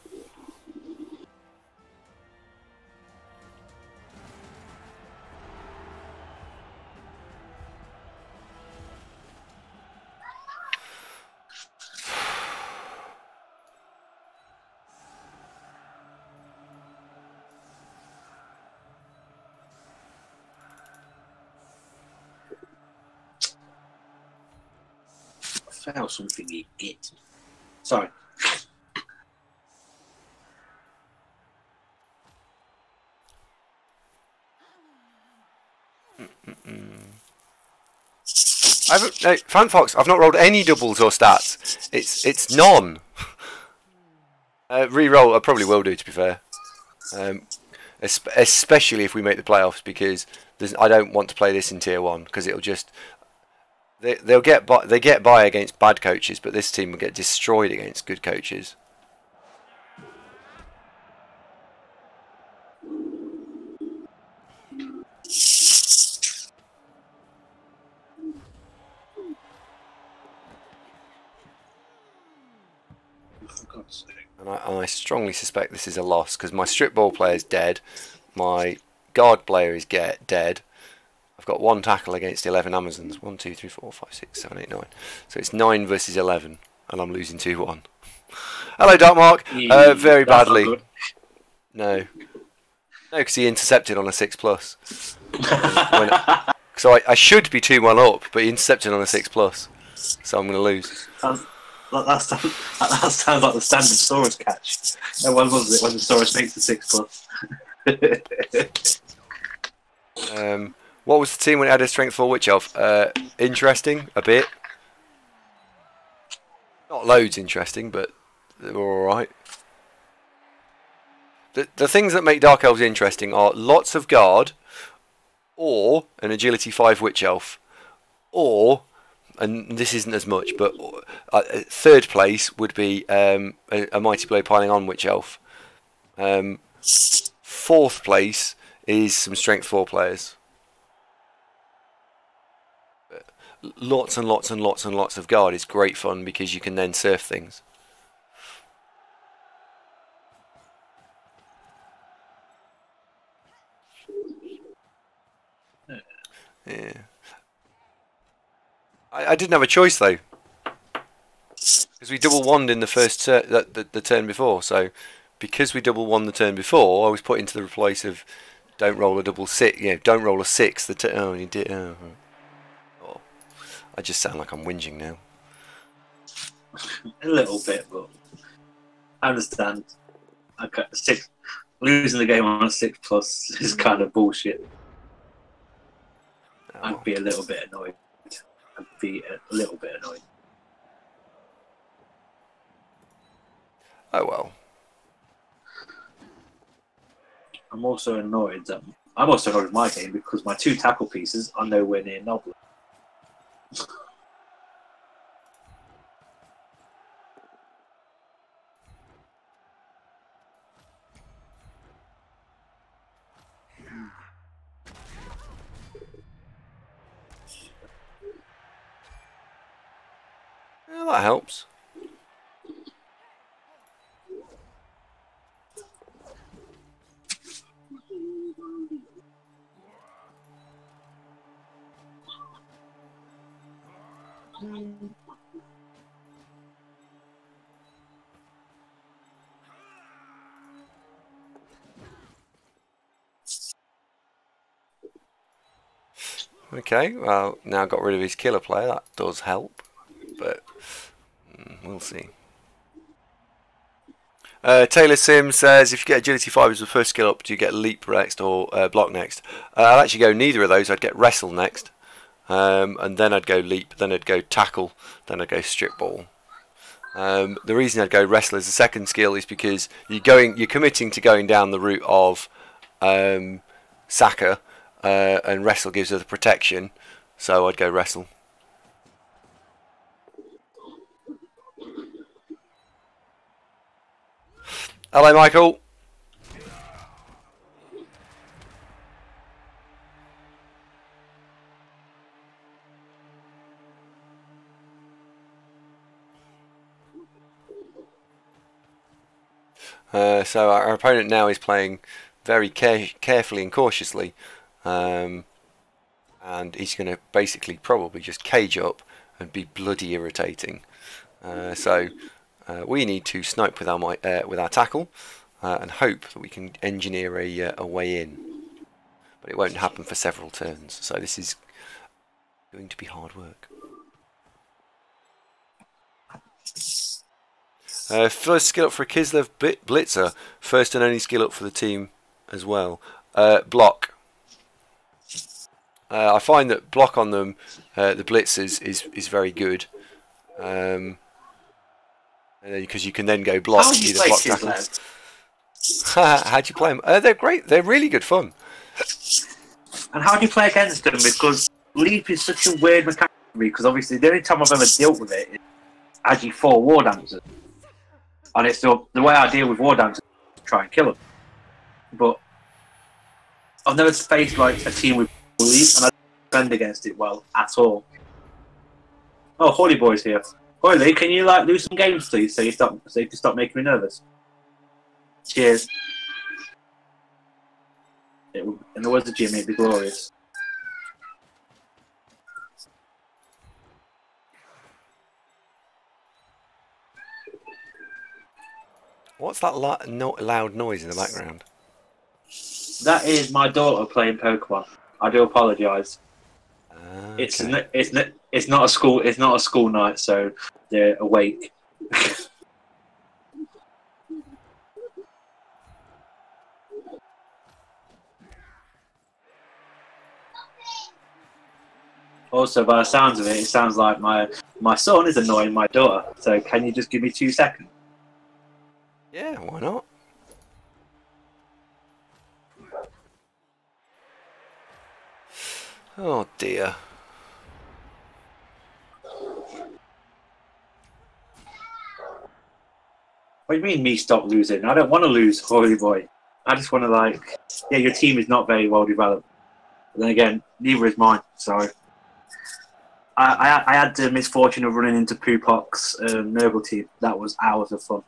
Fail something, you git. Sorry. I haven't, no, Fan Fox, I've not rolled any doubles or stats. It's none. Re-roll, I probably will do, to be fair. Especially if we make the playoffs, because I don't want to play this in Tier 1, because it'll just... They get by against bad coaches, but this team will get destroyed against good coaches. And I strongly suspect this is a loss, because my strip ball player is dead, my guard player is dead. I've got 1 tackle against 11 Amazons. 1, 2, 3, 4, 5, 6, 7, 8, 9. So it's 9 versus 11, and I'm losing 2-1. Hello, Dark Mark. Very badly. No, because he intercepted on a 6+. So I should be 2-1 up, but he intercepted on a 6+. So I'm going to lose. That sounds like the standard Saurus catch. And when was it when the Saurus makes the 6+? What was the team when it had a strength 4 Witch Elf? Interesting, a bit. Not loads interesting, but they were alright. The things that make Dark Elves interesting are lots of guard, or an Agility 5 Witch Elf, or, and this isn't as much, but third place would be a Mighty Blow Piling On Witch Elf. Fourth place is some Strength 4 players. Lots and lots and lots and lots of guard is great fun, because you can then surf things. Yeah. I didn't have a choice though, because we double wand in the first the turn before. So because we double wand the turn before, I was put into the place of don't roll a double 6. Yeah, don't roll a 6. Oh, you did. Oh. I just sound like I'm whinging now. A little bit, but I understand. Okay, losing the game on a 6+ is kind of bullshit. Oh. I'd be a little bit annoyed. Oh well. I'm also annoyed with my game because my 2 tackle pieces are nowhere near Noble. Yeah, that helps. Okay, well, now got rid of his killer player. That does help, but we'll see. Taylor Sim says, if you get Agility 5 as the first skill up, do you get Leap next or Block next? I'd actually go neither of those. I'd get Wrestle next, and then I'd go Leap, then I'd go Tackle, then I'd go Strip Ball. The reason I'd go Wrestle as the second skill is because you're committing to going down the route of Saka, and Wrestle gives her the protection, so I'd go Wrestle. Hello, Michael. So our opponent now is playing very carefully and cautiously, and he's going to basically probably just cage up and be bloody irritating. So we need to snipe with our tackle and hope that we can engineer a way in, but it won't happen for several turns. So this is going to be hard work. First skill up for a Kislev Blitzer. First and only skill up for the team as well. Block. I find that block on them, the blitz is very good. Because you can then go block, How do you either play block Sis tackle. Lads? How do you play them? They're great. They're really good fun. And how do you play against them? Because Leap is such a weird mechanic for me, because obviously the only time I've ever dealt with it is Agi 4 War Dancers. And it's the way I deal with War Dancers is to try and kill them. But I've never faced like a team with Leap, and I don't defend against it well at all. Oh, Holy Boy's here. Holy, can you like lose some games, please, so you can stop making me nervous? Cheers. In the words of Jimmy, it'd be glorious. What's that loud noise in the background? That is my daughter playing Pokemon. I do apologise. Okay. It's not a school night, so they're awake. Also, by the sounds of it, it sounds like my son is annoying my daughter. So can you just give me 2 seconds? Yeah, why not? Oh dear. What do you mean me stop losing? I don't want to lose, Holy Boy. I just want to like, yeah, your team is not very well developed. But then again, neither is mine. So I had the misfortune of running into Pupok's Nurgle team. That was hours of fun.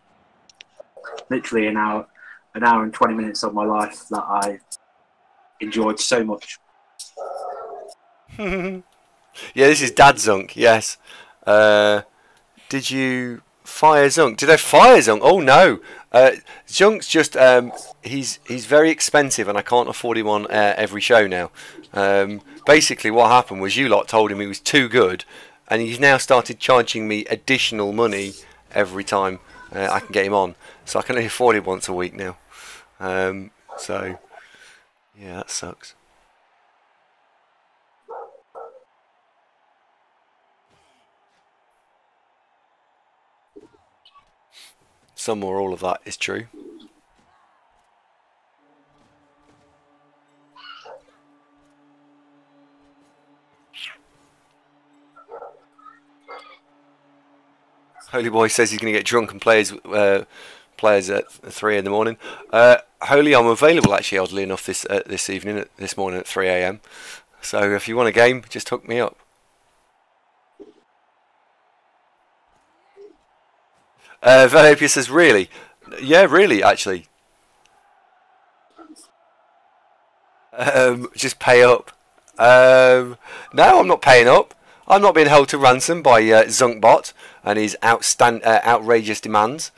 Literally an hour and 20 minutes of my life that I enjoyed so much. Yeah, this is Dad Zunk. Yes. Did you fire Zunk? Did I fire Zunk? Oh no. Zunk's just he's very expensive, and I can't afford him on every show now. Basically, what happened was you lot told him he was too good, and he's now started charging me additional money every time I can get him on. So I can only afford him once a week now. So yeah, that sucks. Some or all of that is true. Holy Boy says he's going to get drunk and play players at 3 in the morning. Holy, I'm available actually, oddly enough, this morning at 3 a.m. So if you want a game, just hook me up. Valapia says, really? Yeah, really, actually. Just pay up. No, I'm not paying up. I'm not being held to ransom by Zunkbot and his outrageous demands.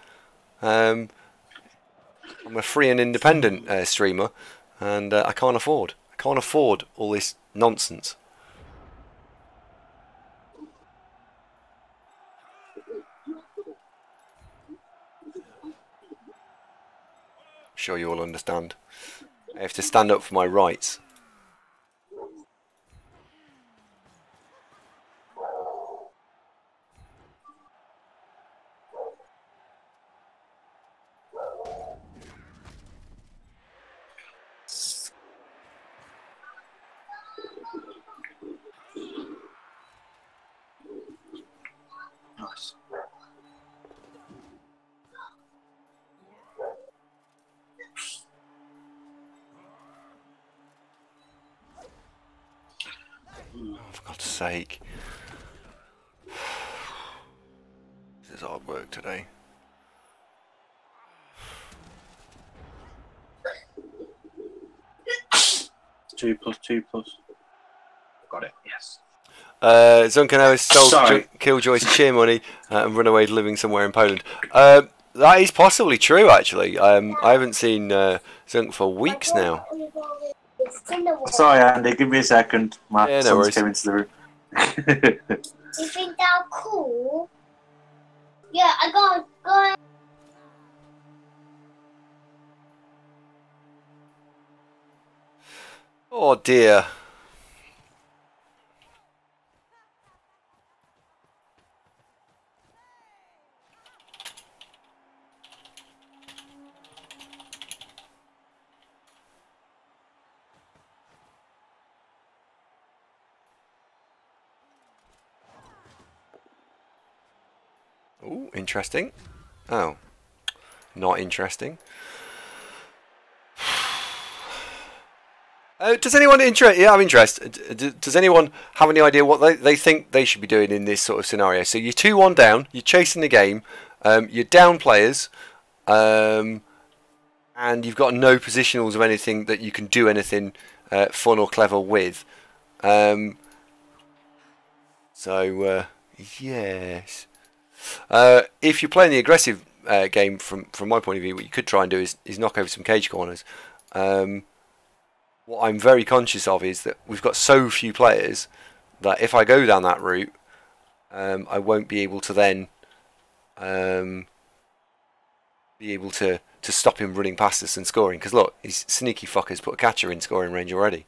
I'm a free and independent streamer, and I can't afford all this nonsense. I'm sure you all understand. I have to stand up for my rights. Nice. Oh, for God's sake. This is hard work today. Two plus. Got it, yes. Zunkano has stole Killjoy's cheer money and run away living somewhere in Poland. That is possibly true, actually. I haven't seen Zunk for weeks now. Sorry, Andy, give me a second. My Yeah, no son's worries. came into the room. You think that's cool? Yeah, I got. Oh dear. Oh, interesting. Oh, not interesting. Does anyone Yeah, I'm interested. Does anyone have any idea what they think they should be doing in this sort of scenario? So you're 2-1 down, you're chasing the game, you're down players, and you've got no positionals of anything that you can do anything fun or clever with. Yes. If you're playing the aggressive game, from my point of view, what you could try and do is knock over some cage corners. What I'm very conscious of is that we've got so few players that if I go down that route, I won't be able to then be able to stop him running past us and scoring. Because look, these sneaky fuckers put a catcher in scoring range already.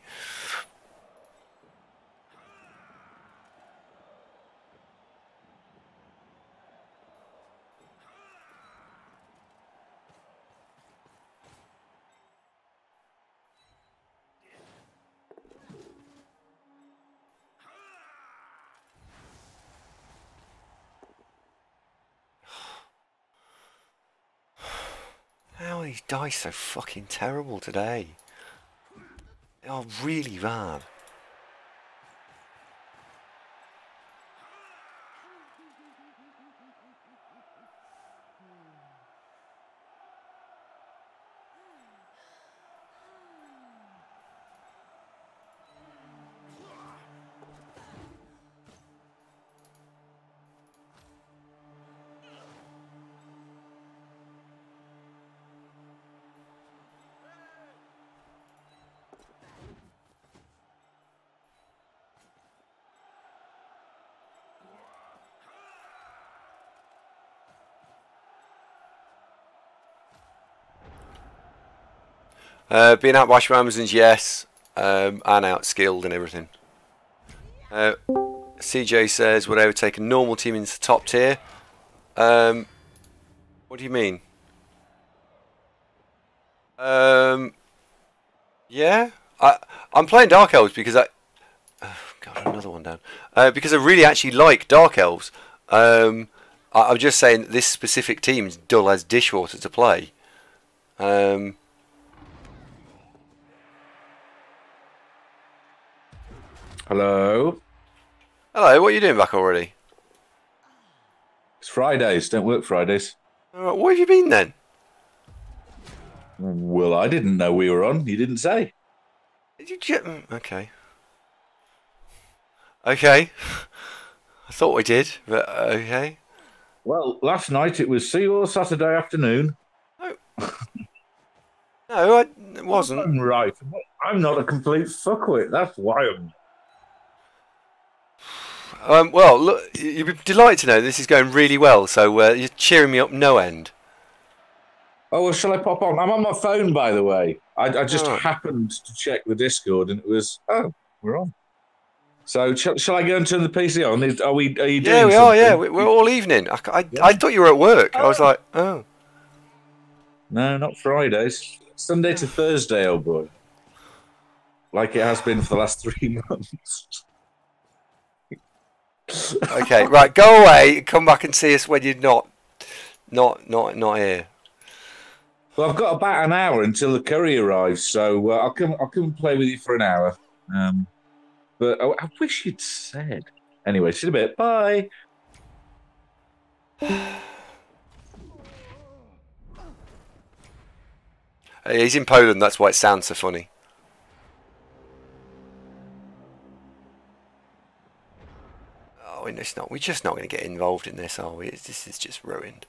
How are these dice so fucking terrible today? They are really bad. Being out by Amazons, yes, and out skilled and everything. CJ says, would I ever take a normal team into top tier? What do you mean? Yeah, I'm playing Dark Elves because oh God, another one down. Because I really actually like Dark Elves. I'm just saying that this specific team is dull as dishwater to play. Hello. Hello, what are you doing back already? It's Fridays. Don't work Fridays. Where have you been then? Well, I didn't know we were on. You didn't say. Okay. Okay. I thought we did, but okay. Well, last night it was see you all Saturday afternoon. No, no, it wasn't. I'm right. I'm not a complete fuckwit. That's why I'm. Well, look, you'd be delighted to know this is going really well, so you're cheering me up no end. Oh, well, shall I pop on? I'm on my phone, by the way. I just Right. happened to check the Discord, and it was, oh, we're on. So shall I go and turn the PC on? Are you doing Yeah, we something? are, yeah. We're all evening. I thought you were at work. I was like, oh. No, not Fridays. Sunday to Thursday, oh boy. Like it has been for the last 3 months. Okay, right, go away. Come back and see us when you're not here. Well, I've got about an hour until the curry arrives, so I'll come and play with you for an hour. But I wish you'd said. Anyway, see you in a bit. Bye. He's in Poland. That's why it sounds so funny. Oh, it's not. We're just not going to get involved in this, are we? This is just ruined.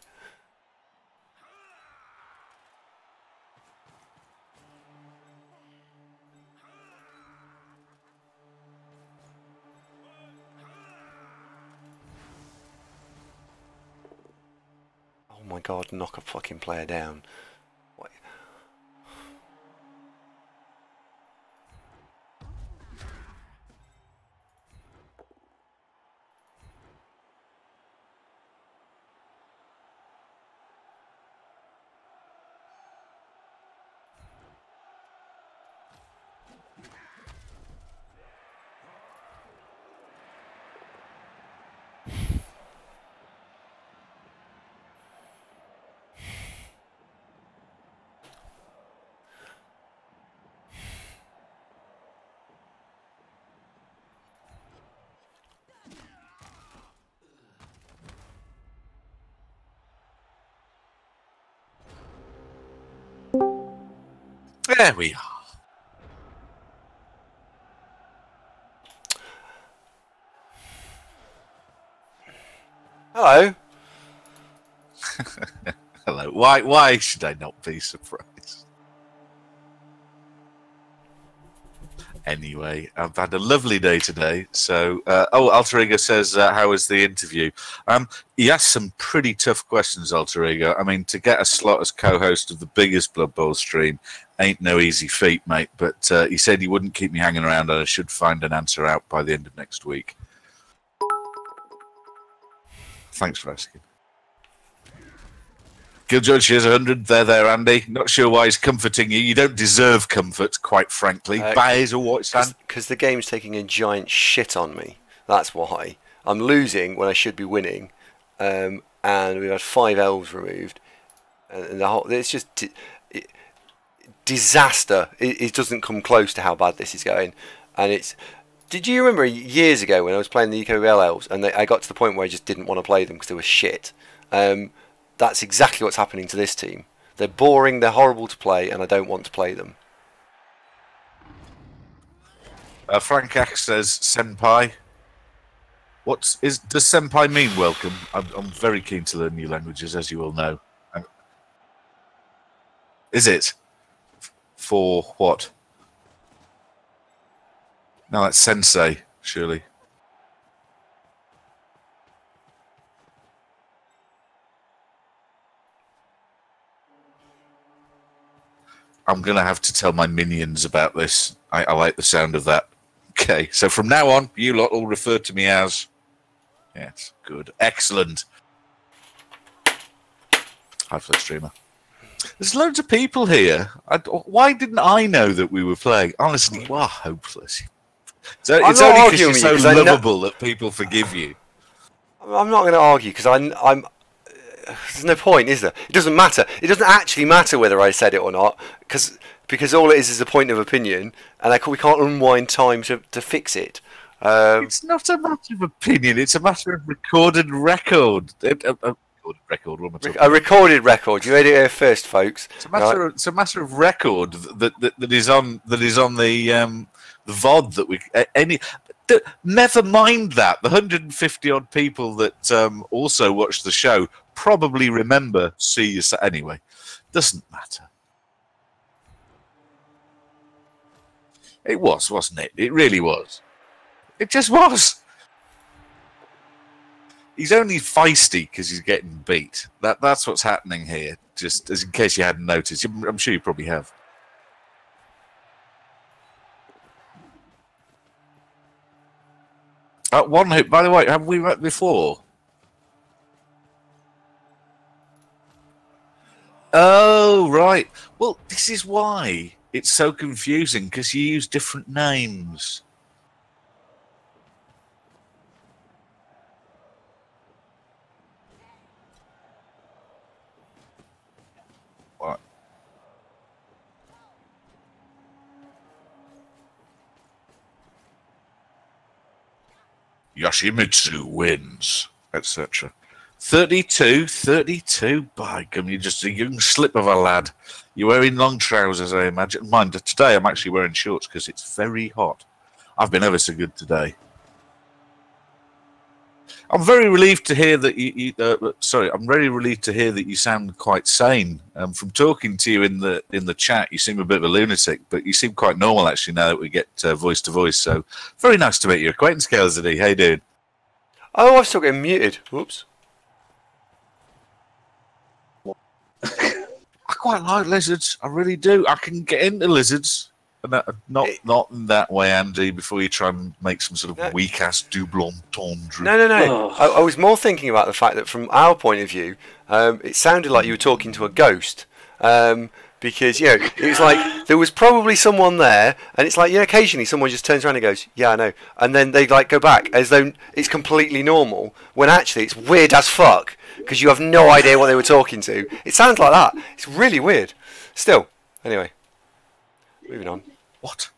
Oh my God! Knock a fucking player down. What? There we are. Hello. Hello. Why should I not be surprised? Anyway, I've had a lovely day today. So, Alter Ego says, how was the interview? He asked some pretty tough questions, Alter Ego. I mean, to get a slot as co-host of the biggest Blood Bowl stream ain't no easy feat, mate. But he said he wouldn't keep me hanging around, and I should find an answer out by the end of next week. Thanks for asking. Gilgeorge, here's 100. There, Andy. Not sure why he's comforting you. You don't deserve comfort, quite frankly. Bays or what? Because the game's taking a giant shit on me. That's why. I'm losing when I should be winning. And we've had 5 elves removed. And the whole, it's just disaster. It doesn't come close to how bad this is going. And it's... Did you remember years ago when I was playing the REBBL elves and I got to the point where I just didn't want to play them because they were shit? That's exactly what's happening to this team. They're boring, they're horrible to play, and I don't want to play them. Frank Axe says, Senpai. Does Senpai mean welcome? I'm very keen to learn new languages, as you all know. Is it? For what? No, that's sensei, surely. I'm going to have to tell my minions about this. I like the sound of that. Okay, so from now on, you lot all refer to me as... Yes, good. Excellent. Hi, Flick Streamer. There's loads of people here. Why didn't I know that we were playing? Honestly, you are hopeless. So it's only because you're so lovable that people forgive you. I'm not going to argue because I'm. There's no point, is there? It doesn't matter. It doesn't actually matter whether I said it or not because all it is a point of opinion, and we can't unwind time to fix it. It's not a matter of opinion. It's a matter of recorded record. A recorded record. You heard it here first, folks. It's a matter of record that is on the VOD that we never mind that the 150 odd people that also watch the show probably remember anyway. Doesn't matter. It wasn't it? It really was. It just was. He's only feisty because he's getting beat. That's what's happening here. Just as in case you hadn't noticed, I'm sure you probably have. One hit, by the way, have we met before? Oh, right. Well, this is why it's so confusing, because you use different names. What? Yoshimitsu wins, etc. 32, by gum, you're just a young slip of a lad. You're wearing long trousers, I imagine. Mind, today I'm actually wearing shorts because it's very hot. I've been ever so good today. I'm very relieved to hear that I'm very relieved to hear that you sound quite sane. From talking to you in the chat, you seem a bit of a lunatic, but you seem quite normal actually now that we get voice to voice. So very nice to meet your acquaintance, KLZD. How you doing? Oh, I'm still getting muted. Whoops. I quite like lizards. I really do. I can get into lizards. Not in that way, Andy, before you try and make some sort of weak-ass double entendre. No. I was more thinking about the fact that from our point of view, it sounded like you were talking to a ghost. Because, it was like there was probably someone there, and it's like, occasionally someone just turns around and goes, yeah, I know. And then they, go back as though it's completely normal, when actually it's weird as fuck, because you have no idea what they were talking to. It sounds like that. It's really weird. Still, anyway, moving on. What?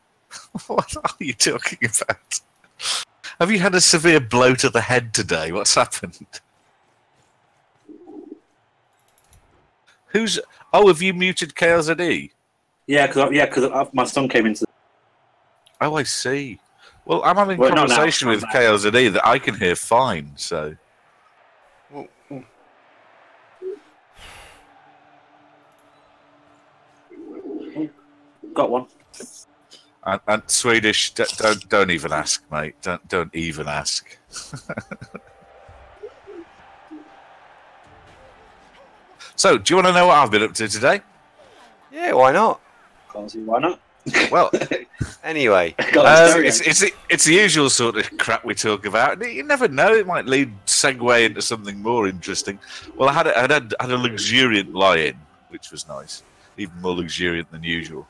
What are you talking about? Have you had a severe blow to the head today? What's happened? Have you muted KLZE? Yeah, because my son came into. Oh, I see. Well, I'm having Well, not now, conversation not with now. KLZE that I can hear fine. So Well, well, Got one. and Swedish, don't even ask, mate. Don't even ask. So, do you want to know what I've been up to today? yeah, why not? Can't see why not. Well, Anyway, it's the usual sort of crap we talk about. You never know; it might segue into something more interesting. Well, I had a luxuriant lie-in, which was nice, even more luxuriant than usual.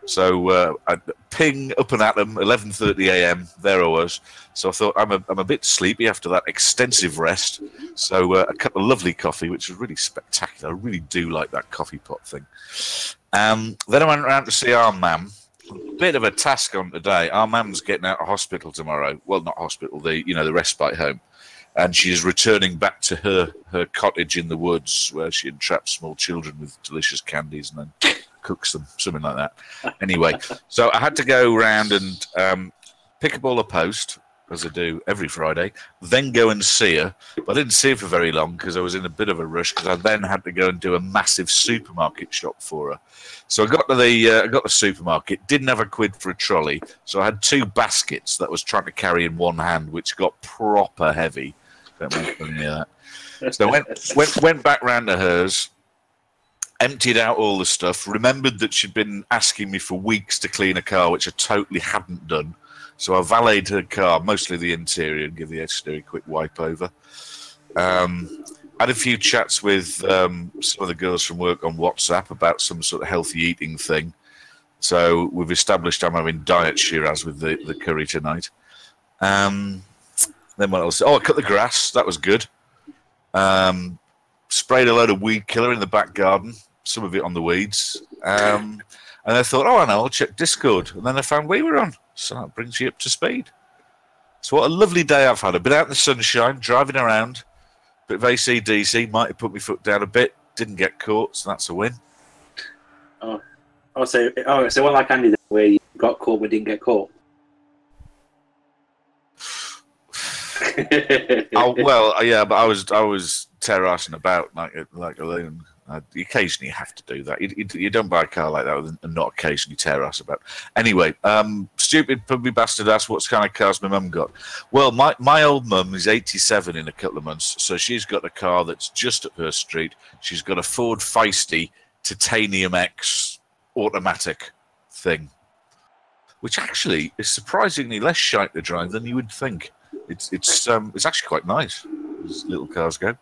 So I ping up and at them, 11:30 a.m. There I was. So I thought I'm a bit sleepy after that extensive rest. So a cup of lovely coffee, which was really spectacular. I really do like that coffee pot thing. Then I went around to see our mum. Bit of a task on today. Our mum's getting out of hospital tomorrow. Well, not hospital, the respite home. And she's returning back to her cottage in the woods where she entraps small children with delicious candies and then cooks them, something like that. Anyway, so I had to go around and pick up all the post, as I do every Friday, then go and see her. But I didn't see her for very long because I was in a bit of a rush because I then had to go and do a massive supermarket shop for her. So I got to the supermarket, didn't have a quid for a trolley, so I had 2 baskets that I was trying to carry in one hand, which got proper heavy. Don't mind any of that. So I went back round to hers, emptied out all the stuff, remembered that she'd been asking me for weeks to clean a car, which I totally hadn't done. So I valeted her car, mostly the interior, and give the exterior a quick wipe over. Had a few chats with some of the girls from work on WhatsApp about some sort of healthy eating thing. So we've established I'm having diet Shiraz with the curry tonight. Then what else? Oh, I cut the grass. That was good. Sprayed a load of weed killer in the back garden, some of it on the weeds. And I thought, oh, I know, I'll check Discord. And then I found we were on. So that brings you up to speed. So what a lovely day I've had. I've been out in the sunshine, driving around. Bit of AC/DC, might have put my foot down a bit. Didn't get caught, so that's a win. So one like Andy, where you got caught but didn't get caught. Oh, well, yeah, but I was terracing about like a loon. You occasionally have to do that. You don't buy a car like that and not occasionally terrace about. Anyway, stupid puppy bastard asked what kind of cars my mum got. Well, my old mum is 87 in a couple of months, so she's got a car that's just up her street. She's got a Ford Feisty Titanium X automatic thing, which actually is surprisingly less shite to drive than you would think. It's actually quite nice as little cars go.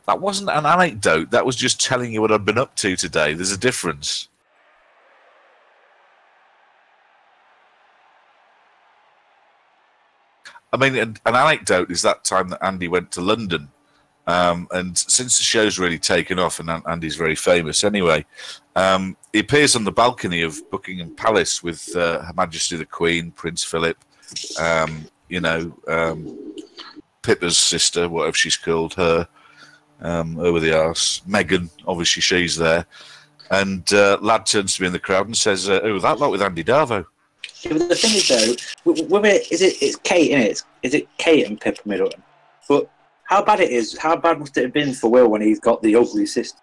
That wasn't an anecdote. That was just telling you what I've been up to today. There's a difference. I mean, an anecdote is that time that Andy went to London. And since the show's really taken off, and Andy's very famous anyway, he appears on the balcony of Buckingham Palace with Her Majesty the Queen, Prince Philip, Pippa's sister, whatever she's called, her with the arse, Meghan, obviously she's there. And lad turns to me in the crowd and says, "Oh, that lot with Andy Darvo." Yeah, but the thing is, though, with it's Kate, innit? Is it Kate and Pippa Middleton? But how bad must it have been for Will when he's got the ugly sister?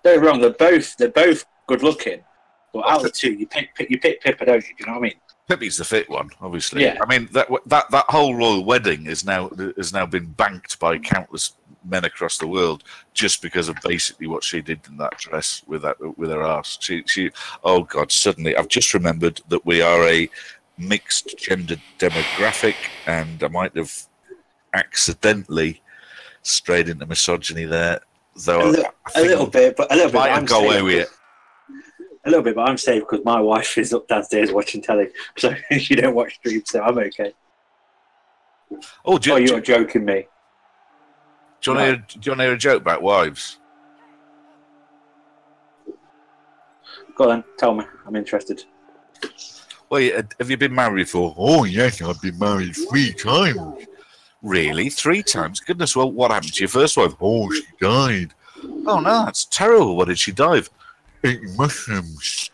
Don't get me wrong, they're both good looking, but out of the two, you pick Pippa, don't you? Do you know what I mean? Pippi's the fit one, obviously. Yeah. I mean that whole royal wedding has now been banked by countless men across the world just because of basically what she did in that dress with her arse. She oh God! Suddenly, I've just remembered that we are a mixed gender demographic, and I might have accidentally strayed into misogyny there. Though a little bit, but might have got away with it. A little bit, but I'm safe because my wife is up downstairs watching telly, so she don't watch streams, so I'm okay. Oh, you're joking me. Do you want to hear a joke about wives? Go on, tell me. I'm interested. Well, have you been married before? Oh, yes, I've been married 3 times. Really? 3 times? Goodness, well, what happened to your first wife? Oh, she died. Oh, no, that's terrible. What did she die of? Eating mushrooms.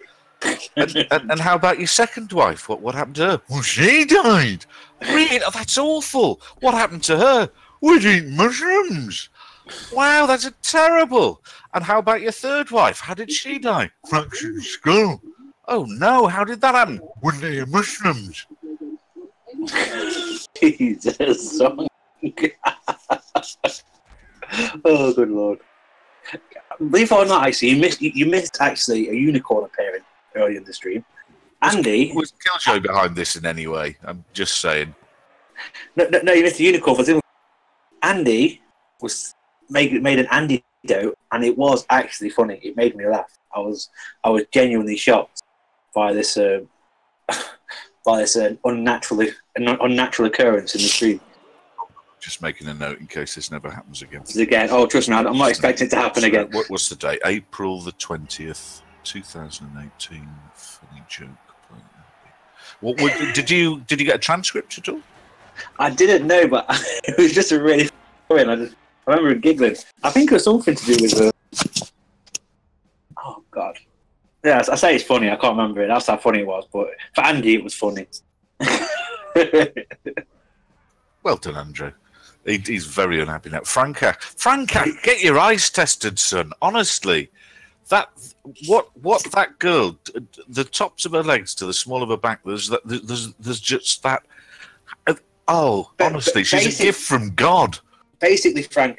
And how about your second wife? What happened to her? Well, she died. Really? Oh, that's awful. What happened to her? We'd eat mushrooms. Wow, that's terrible. And how about your third wife? How did she die? Fractured skull. Oh, no, how did that happen? Wouldn't they eat mushrooms? Jesus. Oh, good Lord. Believe it or not, actually, you missed actually a unicorn appearing early in the stream. Andy Was Killjoy behind this in any way? I'm just saying. No, you missed the unicorn. Andy made an antidote, and it was actually funny. It made me laugh. I was genuinely shocked by this unnatural occurrence in the stream. Just making a note in case this never happens again. Oh, trust me, I'm not expecting it to happen again. What's the date? April the 20th, 2018. Funny joke. What did you get a transcript at all? I didn't know, but it was just a really funny. I remember giggling. I think it was something to do with. Oh God. Yeah, I say it's funny. I can't remember it. That's how funny it was. But for Andy, it was funny. Well done, Andrew. He's very unhappy now. Franca, get your eyes tested, son. Honestly, what that girl, the tops of her legs to the small of her back. There's just that. Oh, honestly, she's a gift from God. Basically, Frank